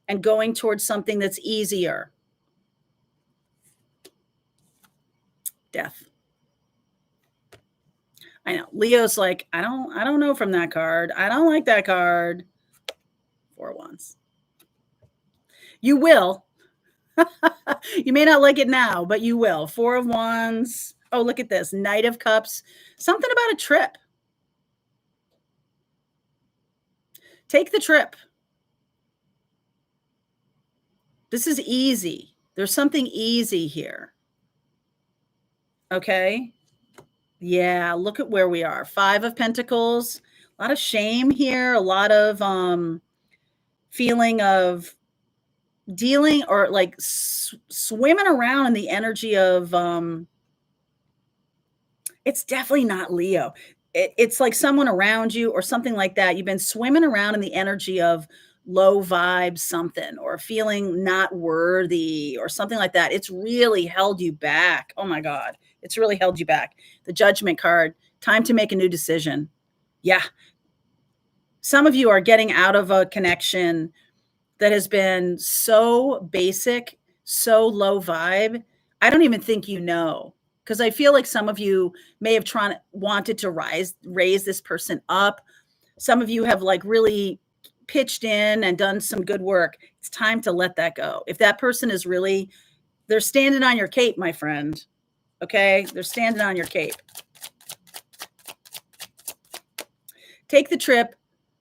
and going towards something that's easier. Death. I know. Leo's like, I don't know from that card. I don't like that card. 4 of Wands. You will. You may not like it now, but you will. 4 of Wands. Oh, look at this. Knight of Cups. Something about a trip. Take the trip. This is easy. There's something easy here. Okay. Yeah, look at where we are. 5 of Pentacles. A lot of shame here. A lot of feeling of dealing or like swimming around in the energy of it's definitely not Leo. It's like someone around you or something like that. You've been swimming around in the energy of low vibe something, or feeling not worthy or something like that. It's really held you back. Oh my God. It's really held you back. The Judgment card, time to make a new decision. Yeah. Some of you are getting out of a connection that has been so basic, so low vibe. I don't even think you know, because I feel like some of you may have wanted to raise this person up. Some of you have like really pitched in and done some good work. It's time to let that go. If that person is really, they're standing on your cape, my friend. Okay. They're standing on your cape. Take the trip,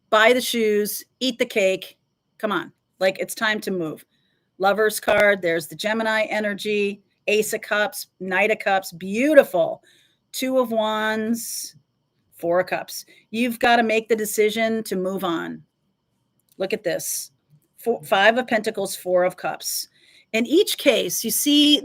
buy the shoes, eat the cake. Come on. Like, it's time to move. Lover's card. There's the Gemini energy, Ace of Cups, Knight of Cups. Beautiful. 2 of Wands, 4 of Cups. You've got to make the decision to move on. Look at this. 5 of Pentacles, 4 of Cups. In each case, you see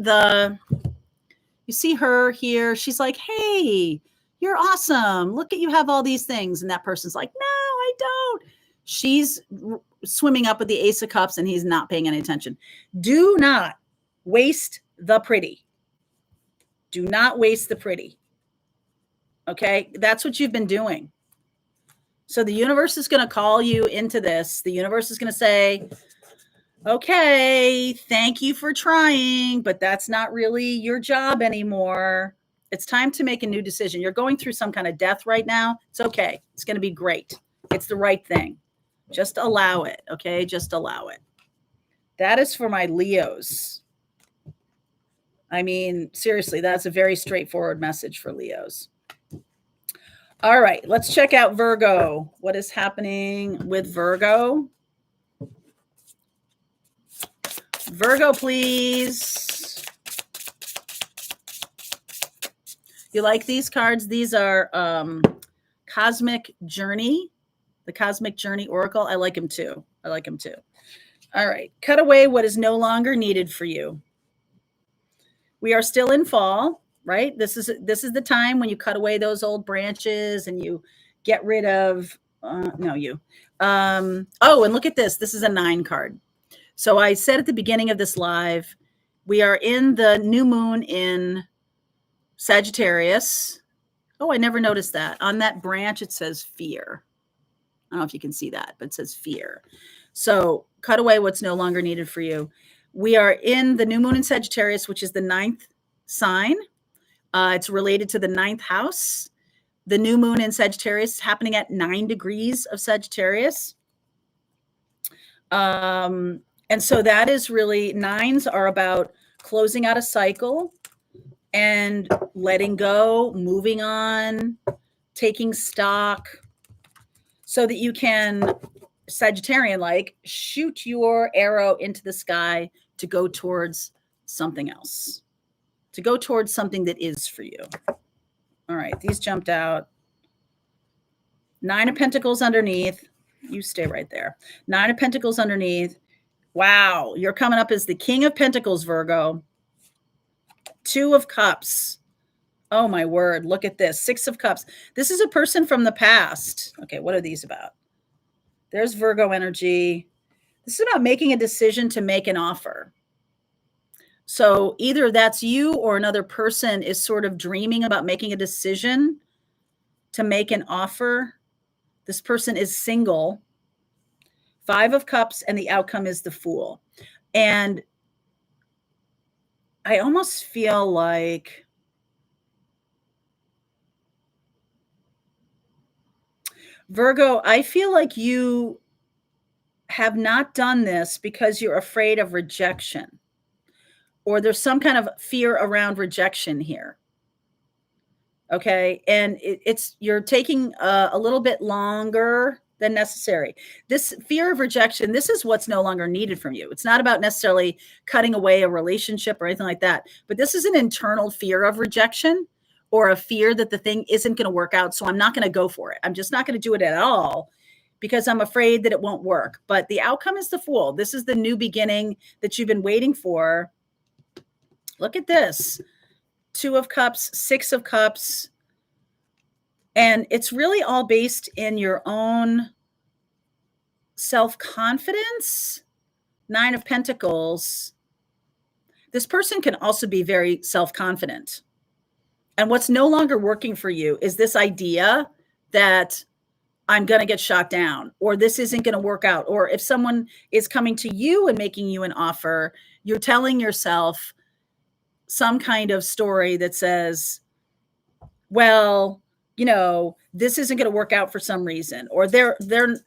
her here. She's like, hey, you're awesome. Look at you have all these things. And that person's like, no, I don't. She's swimming up with the Ace of Cups and he's not paying any attention. Do not waste the pretty. Do not waste the pretty. Okay. That's what you've been doing. So the universe is going to call you into this. The universe is going to say, okay, thank you for trying, but that's not really your job anymore. It's time to make a new decision. You're going through some kind of death right now. It's okay. It's going to be great. It's the right thing. Just allow it. Okay. Just allow it. That is for my Leos. I mean, seriously, that's a very straightforward message for Leos. All right. Let's check out Virgo. What is happening with Virgo? Virgo, please. You like these cards? These are Cosmic Journey. The Cosmic Journey Oracle. I like them too. All right. Cut away what is no longer needed for you. We are still in fall, right? This is the time when you cut away those old branches and you get rid of, oh, and look at this. This is a 9 card. So I said at the beginning of this live, we are in the new moon in Sagittarius. Oh, I never noticed that. On that branch, it says fear. I don't know if you can see that, but it says fear. So cut away what's no longer needed for you. We are in the new moon in Sagittarius, which is the 9th sign. It's related to the 9th house. The new moon in Sagittarius is happening at 9 degrees of Sagittarius. And so that is really, 9s are about closing out a cycle and letting go, moving on, taking stock, so that you can, Sagittarian like, shoot your arrow into the sky to go towards something else, to go towards something that is for you. All right, these jumped out. 9 of Pentacles underneath. You stay right there. 9 of Pentacles underneath. Wow, you're coming up as the King of Pentacles, Virgo. 2 of Cups. Oh, my word. Look at this. 6 of Cups. This is a person from the past. Okay, what are these about? There's Virgo energy. This is about making a decision to make an offer. So either that's you or another person is sort of dreaming about making a decision to make an offer. This person is single. 5 of Cups, and the outcome is the Fool. And I almost feel like Virgo, I feel like you have not done this because you're afraid of rejection, or there's some kind of fear around rejection here. Okay. And you're taking a little bit longer than necessary. This fear of rejection, this is what's no longer needed from you. It's not about necessarily cutting away a relationship or anything like that, but this is an internal fear of rejection, or a fear that the thing isn't going to work out. So I'm not going to go for it. I'm just not going to do it at all because I'm afraid that it won't work. But the outcome is the Fool. This is the new beginning that you've been waiting for. Look at this. 2 of Cups, 6 of Cups. And it's really all based in your own self-confidence. 9 of Pentacles. This person can also be very self-confident. And what's no longer working for you is this idea that I'm going to get shot down, or this isn't going to work out. Or if someone is coming to you and making you an offer, you're telling yourself some kind of story that says, well, you know, this isn't going to work out for some reason, or they're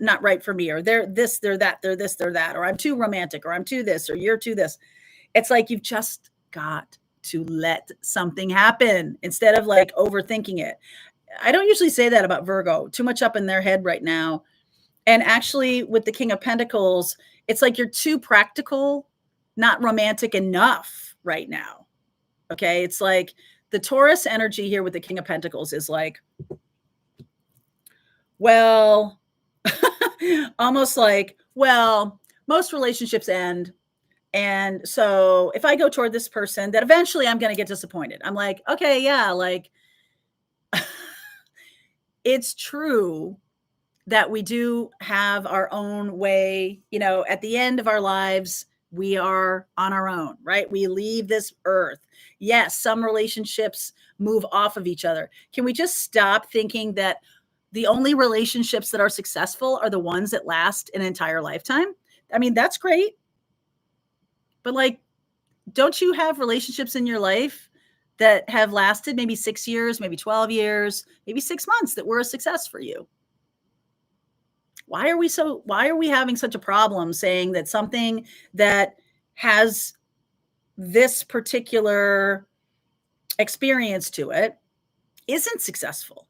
not right for me, or they're this, they're that, they're this, they're that, or I'm too romantic, or I'm too this, or you're too this. It's like you've just got to let something happen instead of like overthinking it. I don't usually say that about Virgo, too much up in their head right now. And actually with the King of Pentacles, it's like you're too practical, not romantic enough right now. Okay. It's like the Taurus energy here with the King of Pentacles is like, well, almost like, well, most relationships end. And so if I go toward this person, that eventually I'm going to get disappointed. I'm like, okay, yeah, like it's true that we do have our own way, you know, at the end of our lives, we are on our own, right? We leave this earth. Yes, some relationships move off of each other. Can we just stop thinking that the only relationships that are successful are the ones that last an entire lifetime? I mean, that's great. But like, don't you have relationships in your life that have lasted maybe 6 years, maybe 12 years, maybe 6 months that were a success for you? Why are we having such a problem saying that something that has this particular experience to it isn't successful?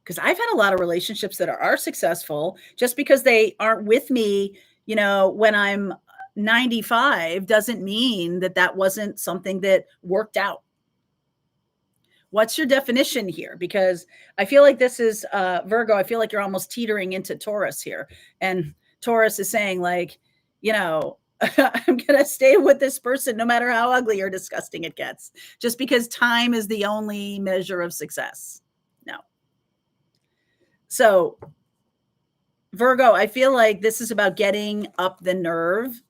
Because I've had a lot of relationships that are successful. Just because they aren't with me, you know, when I'm 95 doesn't mean that that wasn't something that worked out. What's your definition here? Because I feel like this is Virgo. I feel like you're almost teetering into Taurus here. And Taurus is saying like, you know, I'm going to stay with this person no matter how ugly or disgusting it gets, just because time is the only measure of success. No. So Virgo, I feel like this is about getting up the nerve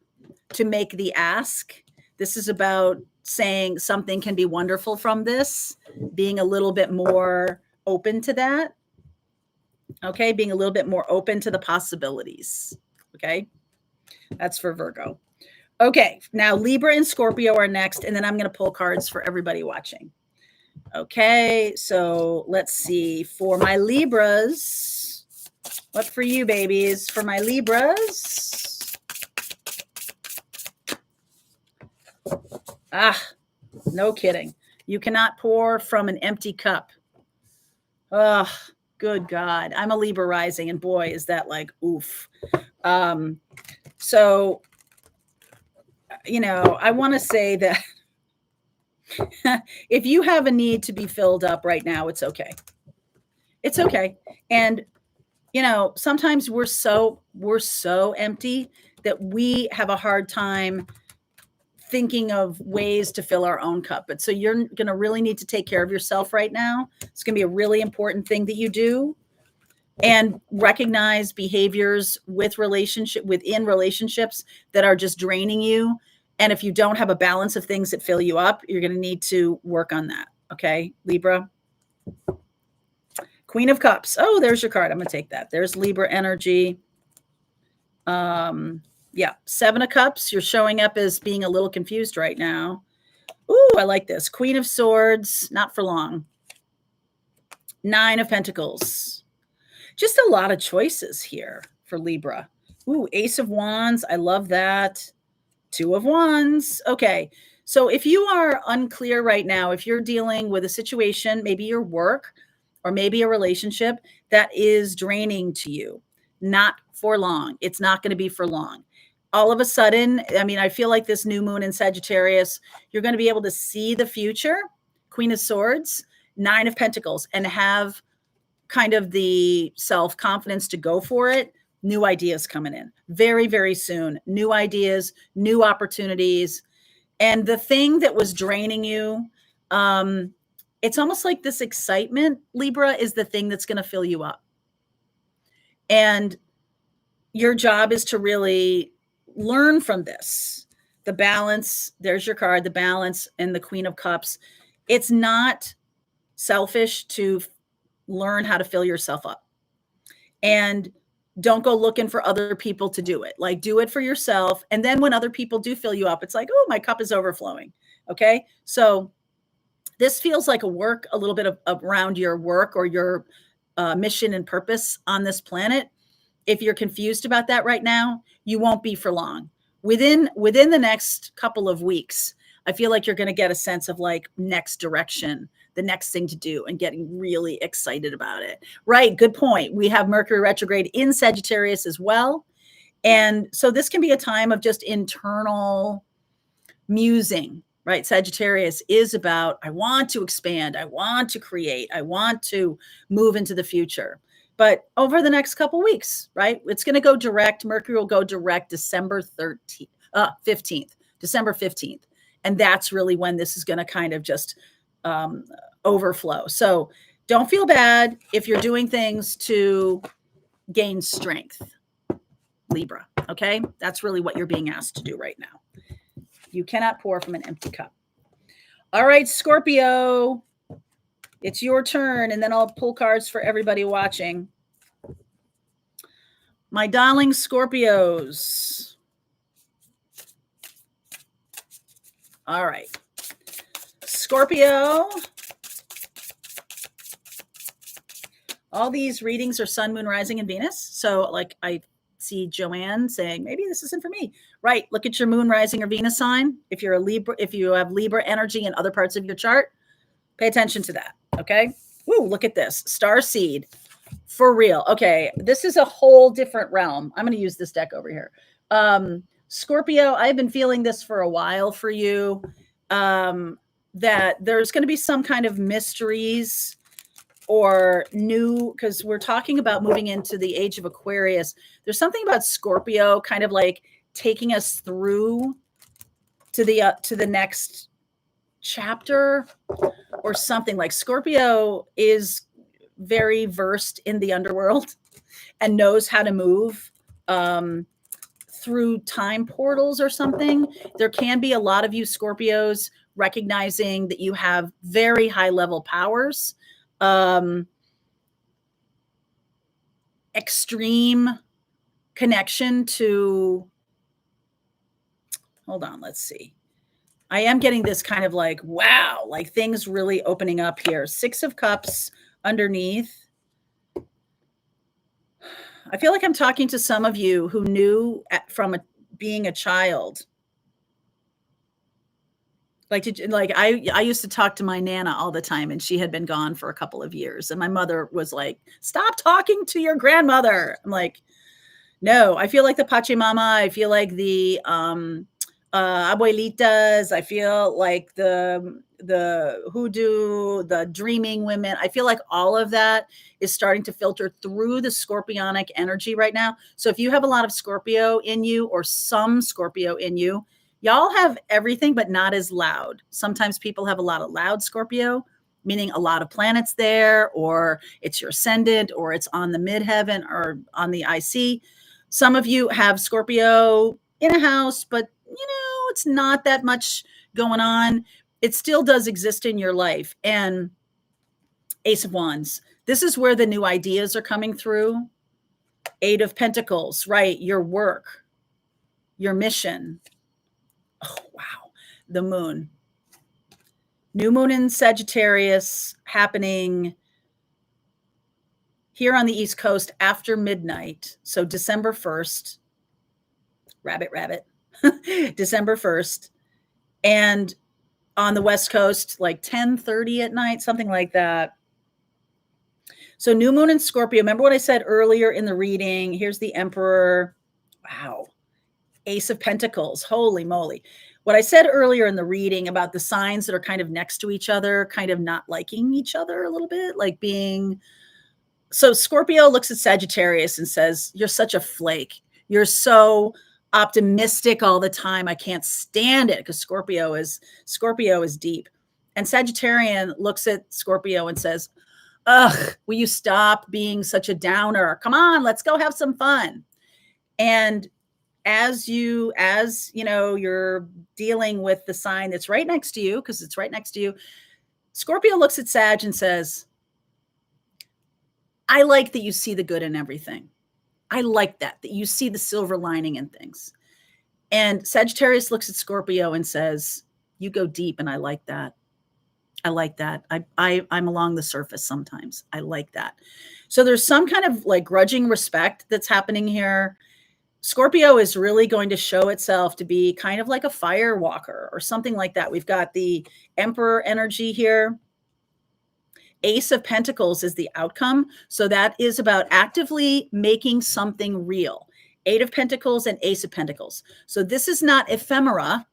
to make the ask. This is about saying something can be wonderful from this, being a little bit more open to that. Okay. Being a little bit more open to the possibilities. Okay. That's for Virgo. Okay. Now Libra and Scorpio are next. And then I'm going to pull cards for everybody watching. Okay. So let's see for my Libras. What for you, babies? For my Libras. Ah, no kidding. You cannot pour from an empty cup. Oh, good God. I'm a Libra rising, and boy, is that like, oof. So, I want to say that if you have a need to be filled up right now, it's okay. It's okay. And, sometimes we're so empty that we have a hard time thinking of ways to fill our own cup. But so you're going to really need to take care of yourself right now. It's going to be a really important thing that you do, and recognize behaviors within relationships that are just draining you. And if you don't have a balance of things that fill you up, you're going to need to work on that. Okay, Libra. Queen of Cups. Oh, there's your card. I'm going to take that. There's Libra energy. Yeah, Seven of Cups. You're showing up as being a little confused right now. Ooh, I like this. Queen of Swords. Not for long. Nine of Pentacles. Just a lot of choices here for Libra. Ooh, Ace of Wands. I love that. Two of Wands. Okay. So if you are unclear right now, if you're dealing with a situation, maybe your work or maybe a relationship that is draining to you, not for long. It's not going to be for long. All of a sudden, I feel like this new moon in Sagittarius, you're going to be able to see the future. Queen of Swords, Nine of Pentacles, and have kind of the self-confidence to go for it. New ideas coming in very, very soon. New ideas, new opportunities. And the thing that was draining you, it's almost like this excitement, Libra, is the thing that's going to fill you up. And your job is to really learn from this. The balance, there's your card, the balance, and the Queen of Cups. It's not selfish to learn how to fill yourself up. And don't go looking for other people to do it. Like, do it for yourself. And then when other people do fill you up, it's like, oh, my cup is overflowing. Okay. So this feels like a little bit of around your work or your mission and purpose on this planet. If you're confused about that right now, you won't be for long. Within the next couple of weeks, I feel like you're going to get a sense of like next direction, the next thing to do, and getting really excited about it. Right. Good point. We have Mercury retrograde in Sagittarius as well. And so this can be a time of just internal musing, right? Sagittarius is about, I want to expand. I want to create. I want to move into the future. But over the next couple weeks, right? It's going to go direct. Mercury will go direct December 15th. And that's really when this is going to kind of just overflow. So don't feel bad if you're doing things to gain strength, Libra. Okay. That's really what you're being asked to do right now. You cannot pour from an empty cup. All right, Scorpio, it's your turn. And then I'll pull cards for everybody watching. My darling Scorpios. All right. Scorpio. All these readings are Sun, Moon, Rising, and Venus. So like I see Joanne saying, maybe this isn't for me. Right. Look at your Moon, Rising, or Venus sign. If you're a Libra, if you have Libra energy in other parts of your chart, pay attention to that. Okay. Woo, look at this. Star seed. For real. Okay. This is a whole different realm. I'm going to use this deck over here. Scorpio, I've been feeling this for a while for you, that there's going to be some kind of mysteries or new, because we're talking about moving into the age of Aquarius. There's something about Scorpio kind of like taking us through to the next chapter or something. Like Scorpio is very versed in the underworld and knows how to move through time portals or something. There can be a lot of you Scorpios recognizing that you have very high level powers, extreme connection to, hold on, let's see. I am getting this kind of like, wow, like things really opening up here. Six of Cups underneath. I feel like I'm talking to some of you who knew from being a child I used to talk to my Nana all the time, and she had been gone for a couple of years. And my mother was like, stop talking to your grandmother. I'm like, no, I feel like the Pachamama. I feel like the abuelitas. I feel like the hoodoo, the dreaming women. I feel like all of that is starting to filter through the scorpionic energy right now. So if you have a lot of Scorpio in you or some Scorpio in you, y'all have everything, but not as loud. Sometimes people have a lot of loud Scorpio, meaning a lot of planets there, or it's your ascendant, or it's on the midheaven or on the IC. Some of you have Scorpio in a house, but it's not that much going on. It still does exist in your life. And Ace of Wands, this is where the new ideas are coming through. Eight of Pentacles, right? Your work, your mission. Oh, wow. The moon. New moon in Sagittarius happening here on the East Coast after midnight. So December 1st. Rabbit. December 1st. And on the West Coast, like 10:30 at night, something like that. So new moon in Scorpio. Remember what I said earlier in the reading? Here's the Emperor. Wow. Ace of Pentacles. Holy moly. What I said earlier in the reading about the signs that are kind of next to each other, kind of not liking each other a little bit, like being. So Scorpio looks at Sagittarius and says, you're such a flake. You're so optimistic all the time. I can't stand it, because Scorpio is deep. And Sagittarian looks at Scorpio and says, ugh, will you stop being such a downer? Come on, let's go have some fun. And as you know, you're dealing with the sign that's right next to you, because it's right next to you, Scorpio looks at Sag and says, I like that you see the good in everything. I like that you see the silver lining in things. And Sagittarius looks at Scorpio and says, you go deep, and I like that. I like that. I'm along the surface sometimes. I like that. So there's some kind of like grudging respect that's happening here. Scorpio is really going to show itself to be kind of like a fire walker or something like that. We've got the Emperor energy here. Ace of Pentacles is the outcome. So that is about actively making something real. Eight of Pentacles and Ace of Pentacles. So this is not ephemera.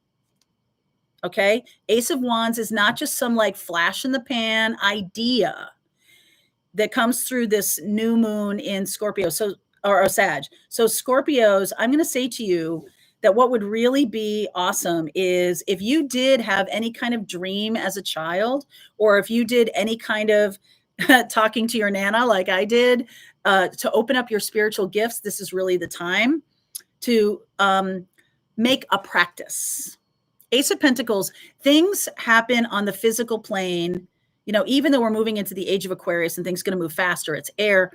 Okay. Ace of Wands is not just some like flash in the pan idea that comes through this new moon in Scorpio. Or Sag. So Scorpios, I'm going to say to you that what would really be awesome is if you did have any kind of dream as a child, or if you did any kind of talking to your Nana like I did, to open up your spiritual gifts, this is really the time to make a practice. Ace of Pentacles, things happen on the physical plane, even though we're moving into the age of Aquarius and things are going to move faster, it's air.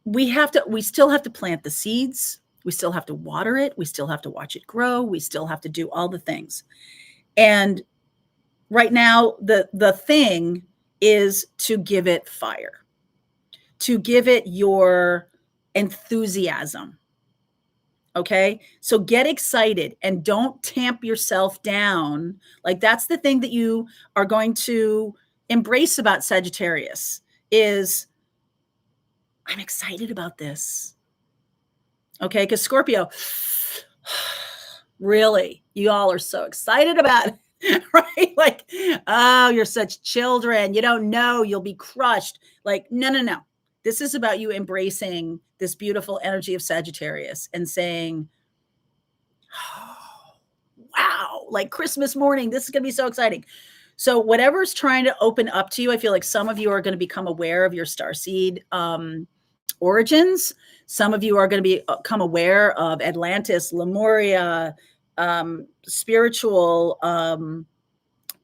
We still have to plant the seeds. We still have to water it. We still have to watch it grow. We still have to do all the things. And right now, the thing is to give it fire, to give it your enthusiasm. Okay. So get excited and don't tamp yourself down. Like that's the thing that you are going to embrace about Sagittarius is, I'm excited about this. Okay. Because Scorpio, really, you all are so excited about it, right? Like, oh, you're such children. You don't know, you'll be crushed. Like, no. This is about you embracing this beautiful energy of Sagittarius and saying, oh, wow, like Christmas morning, this is going to be so exciting. So whatever's trying to open up to you, I feel like some of you are going to become aware of your starseed origins. Some of you are going to become aware of Atlantis, Lemuria, spiritual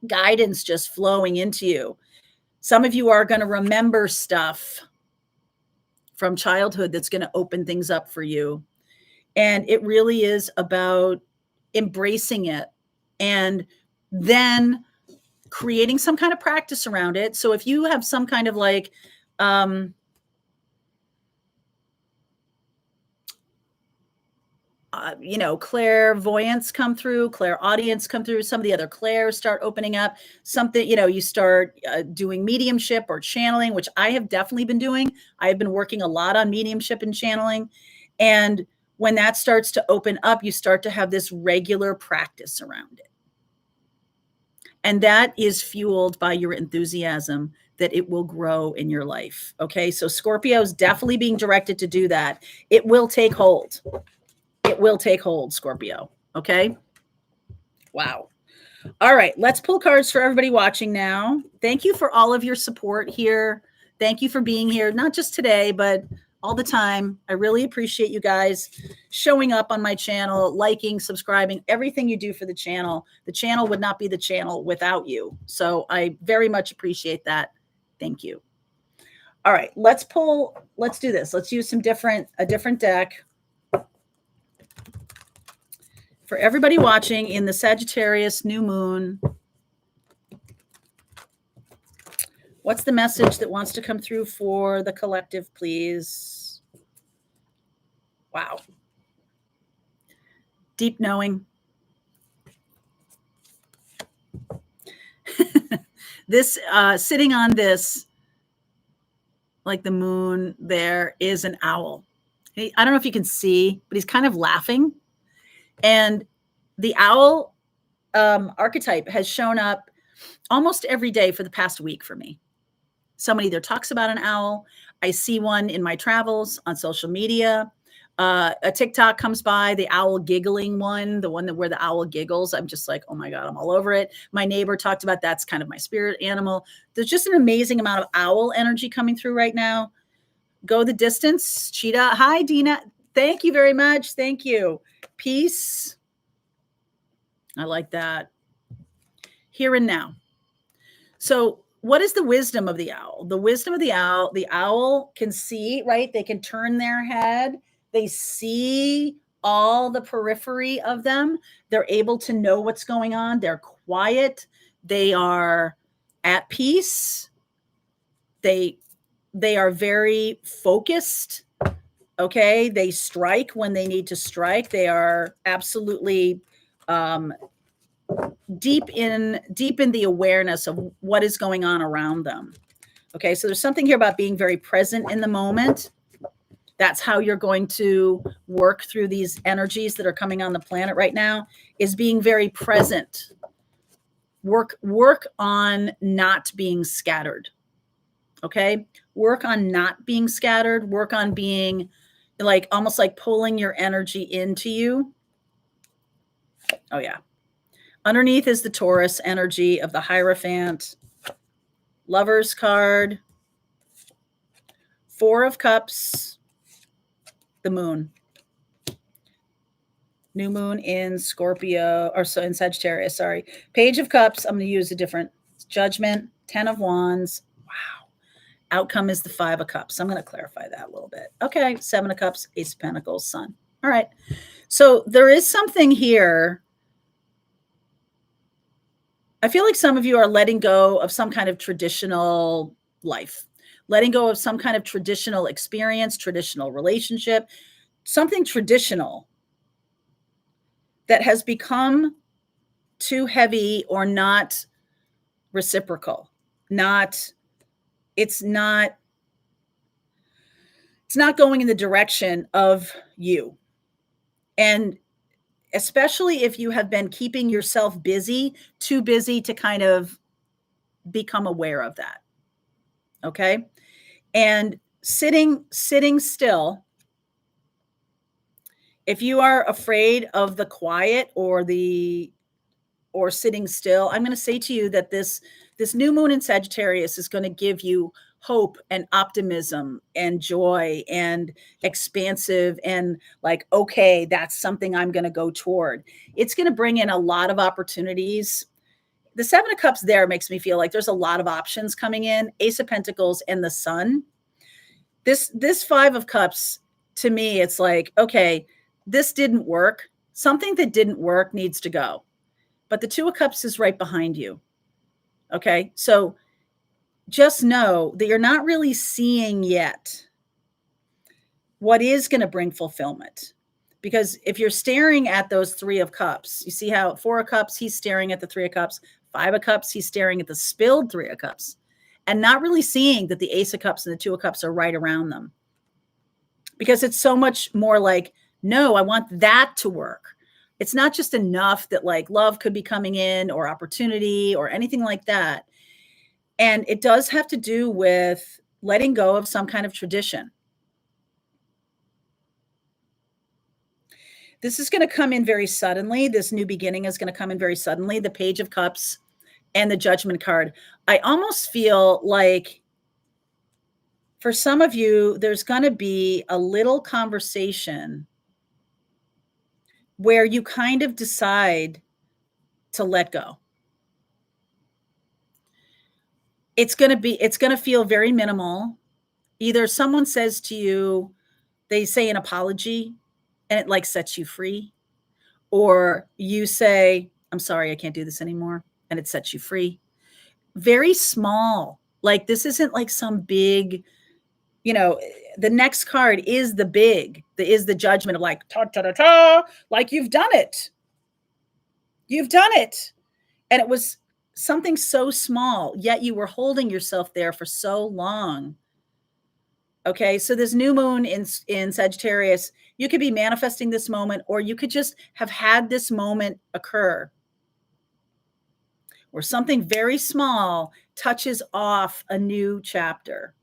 guidance just flowing into you. Some of you are going to remember stuff from childhood that's going to open things up for you. And it really is about embracing it and then creating some kind of practice around it. So if you have some kind of like, clairvoyance come through, clairaudience come through, some of the other clairs start opening up, something, you start doing mediumship or channeling, which I have definitely been doing. I have been working a lot on mediumship and channeling. And when that starts to open up, you start to have this regular practice around it. And that is fueled by your enthusiasm that it will grow in your life. Okay. So Scorpio is definitely being directed to do that. It will take hold. It will take hold, Scorpio. Okay. Wow. All right. Let's pull cards for everybody watching now. Thank you for all of your support here. Thank you for being here, not just today, but all the time. I really appreciate you guys showing up on my channel, liking, subscribing, everything you do for the channel. The channel would not be the channel without you. So I very much appreciate that. Thank you. All right, let's do this. Let's use a different deck. For everybody watching in the Sagittarius new moon, what's the message that wants to come through for the collective, please? Wow. Deep knowing. This, sitting on this, like the moon, there is an owl. I don't know if you can see, but he's kind of laughing. And the owl archetype has shown up almost every day for the past week for me. Someone either talks about an owl. I see one in my travels on social media. A TikTok comes by, the owl giggling one, the one where the owl giggles. I'm just like, oh my God, I'm all over it. My neighbor talked about that's kind of my spirit animal. There's just an amazing amount of owl energy coming through right now. Go the distance, Cheetah. Hi, Dina. Thank you very much. Thank you. Peace. I like that. Here and now. So what is the wisdom of the owl? The wisdom of the owl can see, right? They can turn their head. They see all the periphery of them. They're able to know what's going on. They're quiet. They are at peace. They are very focused. Okay. They strike when they need to strike. They are absolutely deep in the awareness of what is going on around them. Okay. So there's something here about being very present in the moment. That's how you're going to work through these energies that are coming on the planet right now, is being very present. Work on not being scattered. Okay. Work on not being scattered. Work on being like, almost like pulling your energy into you. Oh yeah. Underneath is the Taurus energy of the Hierophant. Lover's card. Four of Cups. The moon. New moon in Scorpio, or so in Sagittarius, sorry. Page of Cups. I'm going to use a different Judgment. 10 of Wands. Wow. Outcome is the 5 of Cups. I'm going to clarify that a little bit. Okay. 7 of Cups, Ace of Pentacles, Sun. All right. So there is something here. I feel like some of you are letting go of some kind of traditional life, letting go of some kind of traditional experience, traditional relationship, something traditional that has become too heavy or not reciprocal. It's not going in the direction of you. And especially if you have been keeping yourself busy, too busy to kind of become aware of that. Okay. And sitting still, if you are afraid of the quiet or sitting still, I'm going to say to you that this new moon in Sagittarius is going to give you hope and optimism and joy and expansive and like, okay, that's something I'm going to go toward. It's going to bring in a lot of opportunities. The 7 of Cups there makes me feel like there's a lot of options coming in. Ace of Pentacles and the Sun. This 5 of Cups, to me, it's like, okay, this didn't work. Something that didn't work needs to go. But the 2 of Cups is right behind you. Okay. So just know that you're not really seeing yet what is going to bring fulfillment. Because if you're staring at those 3 of Cups, you see how 4 of Cups, he's staring at the 3 of Cups, 5 of Cups, he's staring at the spilled 3 of Cups, and not really seeing that the Ace of Cups and the 2 of Cups are right around them. Because it's so much more like, no, I want that to work. It's not just enough that like love could be coming in or opportunity or anything like that. And it does have to do with letting go of some kind of tradition. This is going to come in very suddenly. This new beginning is going to come in very suddenly. The Page of Cups and the Judgment card. I almost feel like for some of you, there's going to be a little conversation where you kind of decide to let go. It's going to feel very minimal. Either someone says to you, they say an apology and it like sets you free, or you say, I'm sorry, I can't do this anymore, and it sets you free. Very small. Like this isn't like some big, the next card is the big, is the Judgment of like, ta ta ta ta, like you've done it. You've done it. And it was something so small, yet you were holding yourself there for so long. Okay, so this new moon in Sagittarius, you could be manifesting this moment, or you could just have had this moment occur where something very small touches off a new chapter.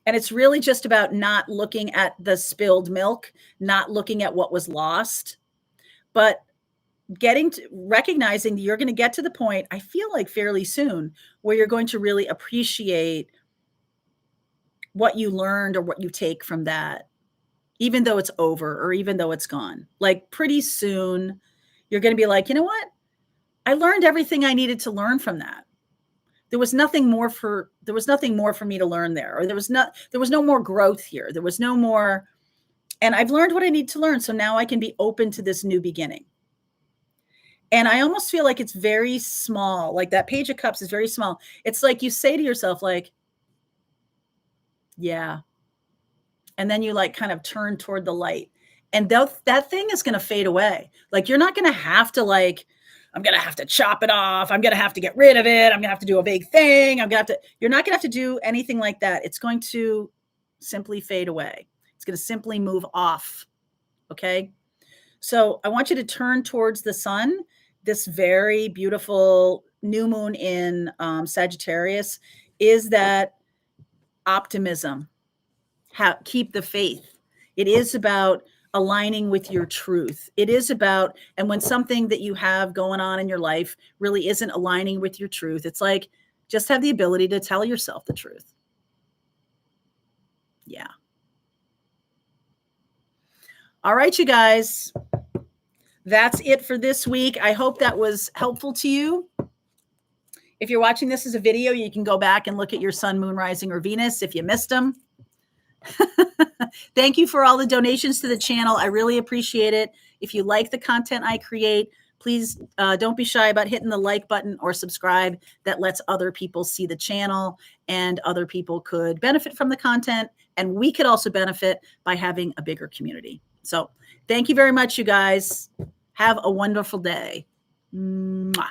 And it's really just about not looking at the spilled milk, not looking at what was lost, but recognizing that you're going to get to the point, I feel like fairly soon, where you're going to really appreciate what you learned or what you take from that, even though it's over or even though it's gone. Like pretty soon, you're going to be like, you know what? I learned everything I needed to learn from that. There was nothing more for me to learn there, or there was no more growth here. There was no more, and I've learned what I need to learn. So now I can be open to this new beginning. And I almost feel like it's very small. Like that Page of Cups is very small. It's like you say to yourself, like, yeah. And then you like kind of turn toward the light, and that thing is going to fade away. Like you're not going to have to like, I'm going to have to chop it off. I'm going to have to get rid of it. I'm going to have to do a big thing. You're not going to have to do anything like that. It's going to simply fade away. It's going to simply move off. Okay. So I want you to turn towards the sun. This very beautiful new moon in Sagittarius is that optimism. Keep the faith. It is about aligning with your truth. It is about, and when something that you have going on in your life really isn't aligning with your truth, it's like, just have the ability to tell yourself the truth. Yeah. All right, you guys. That's it for this week. I hope that was helpful to you. If you're watching this as a video, you can go back and look at your sun, moon, rising, or Venus if you missed them. Thank you for all the donations to the channel. I really appreciate it. If you like the content I create, please don't be shy about hitting the like button or subscribe. That lets other people see the channel, and other people could benefit from the content, and we could also benefit by having a bigger community. So thank you very much, you guys. Have a wonderful day. Mwah.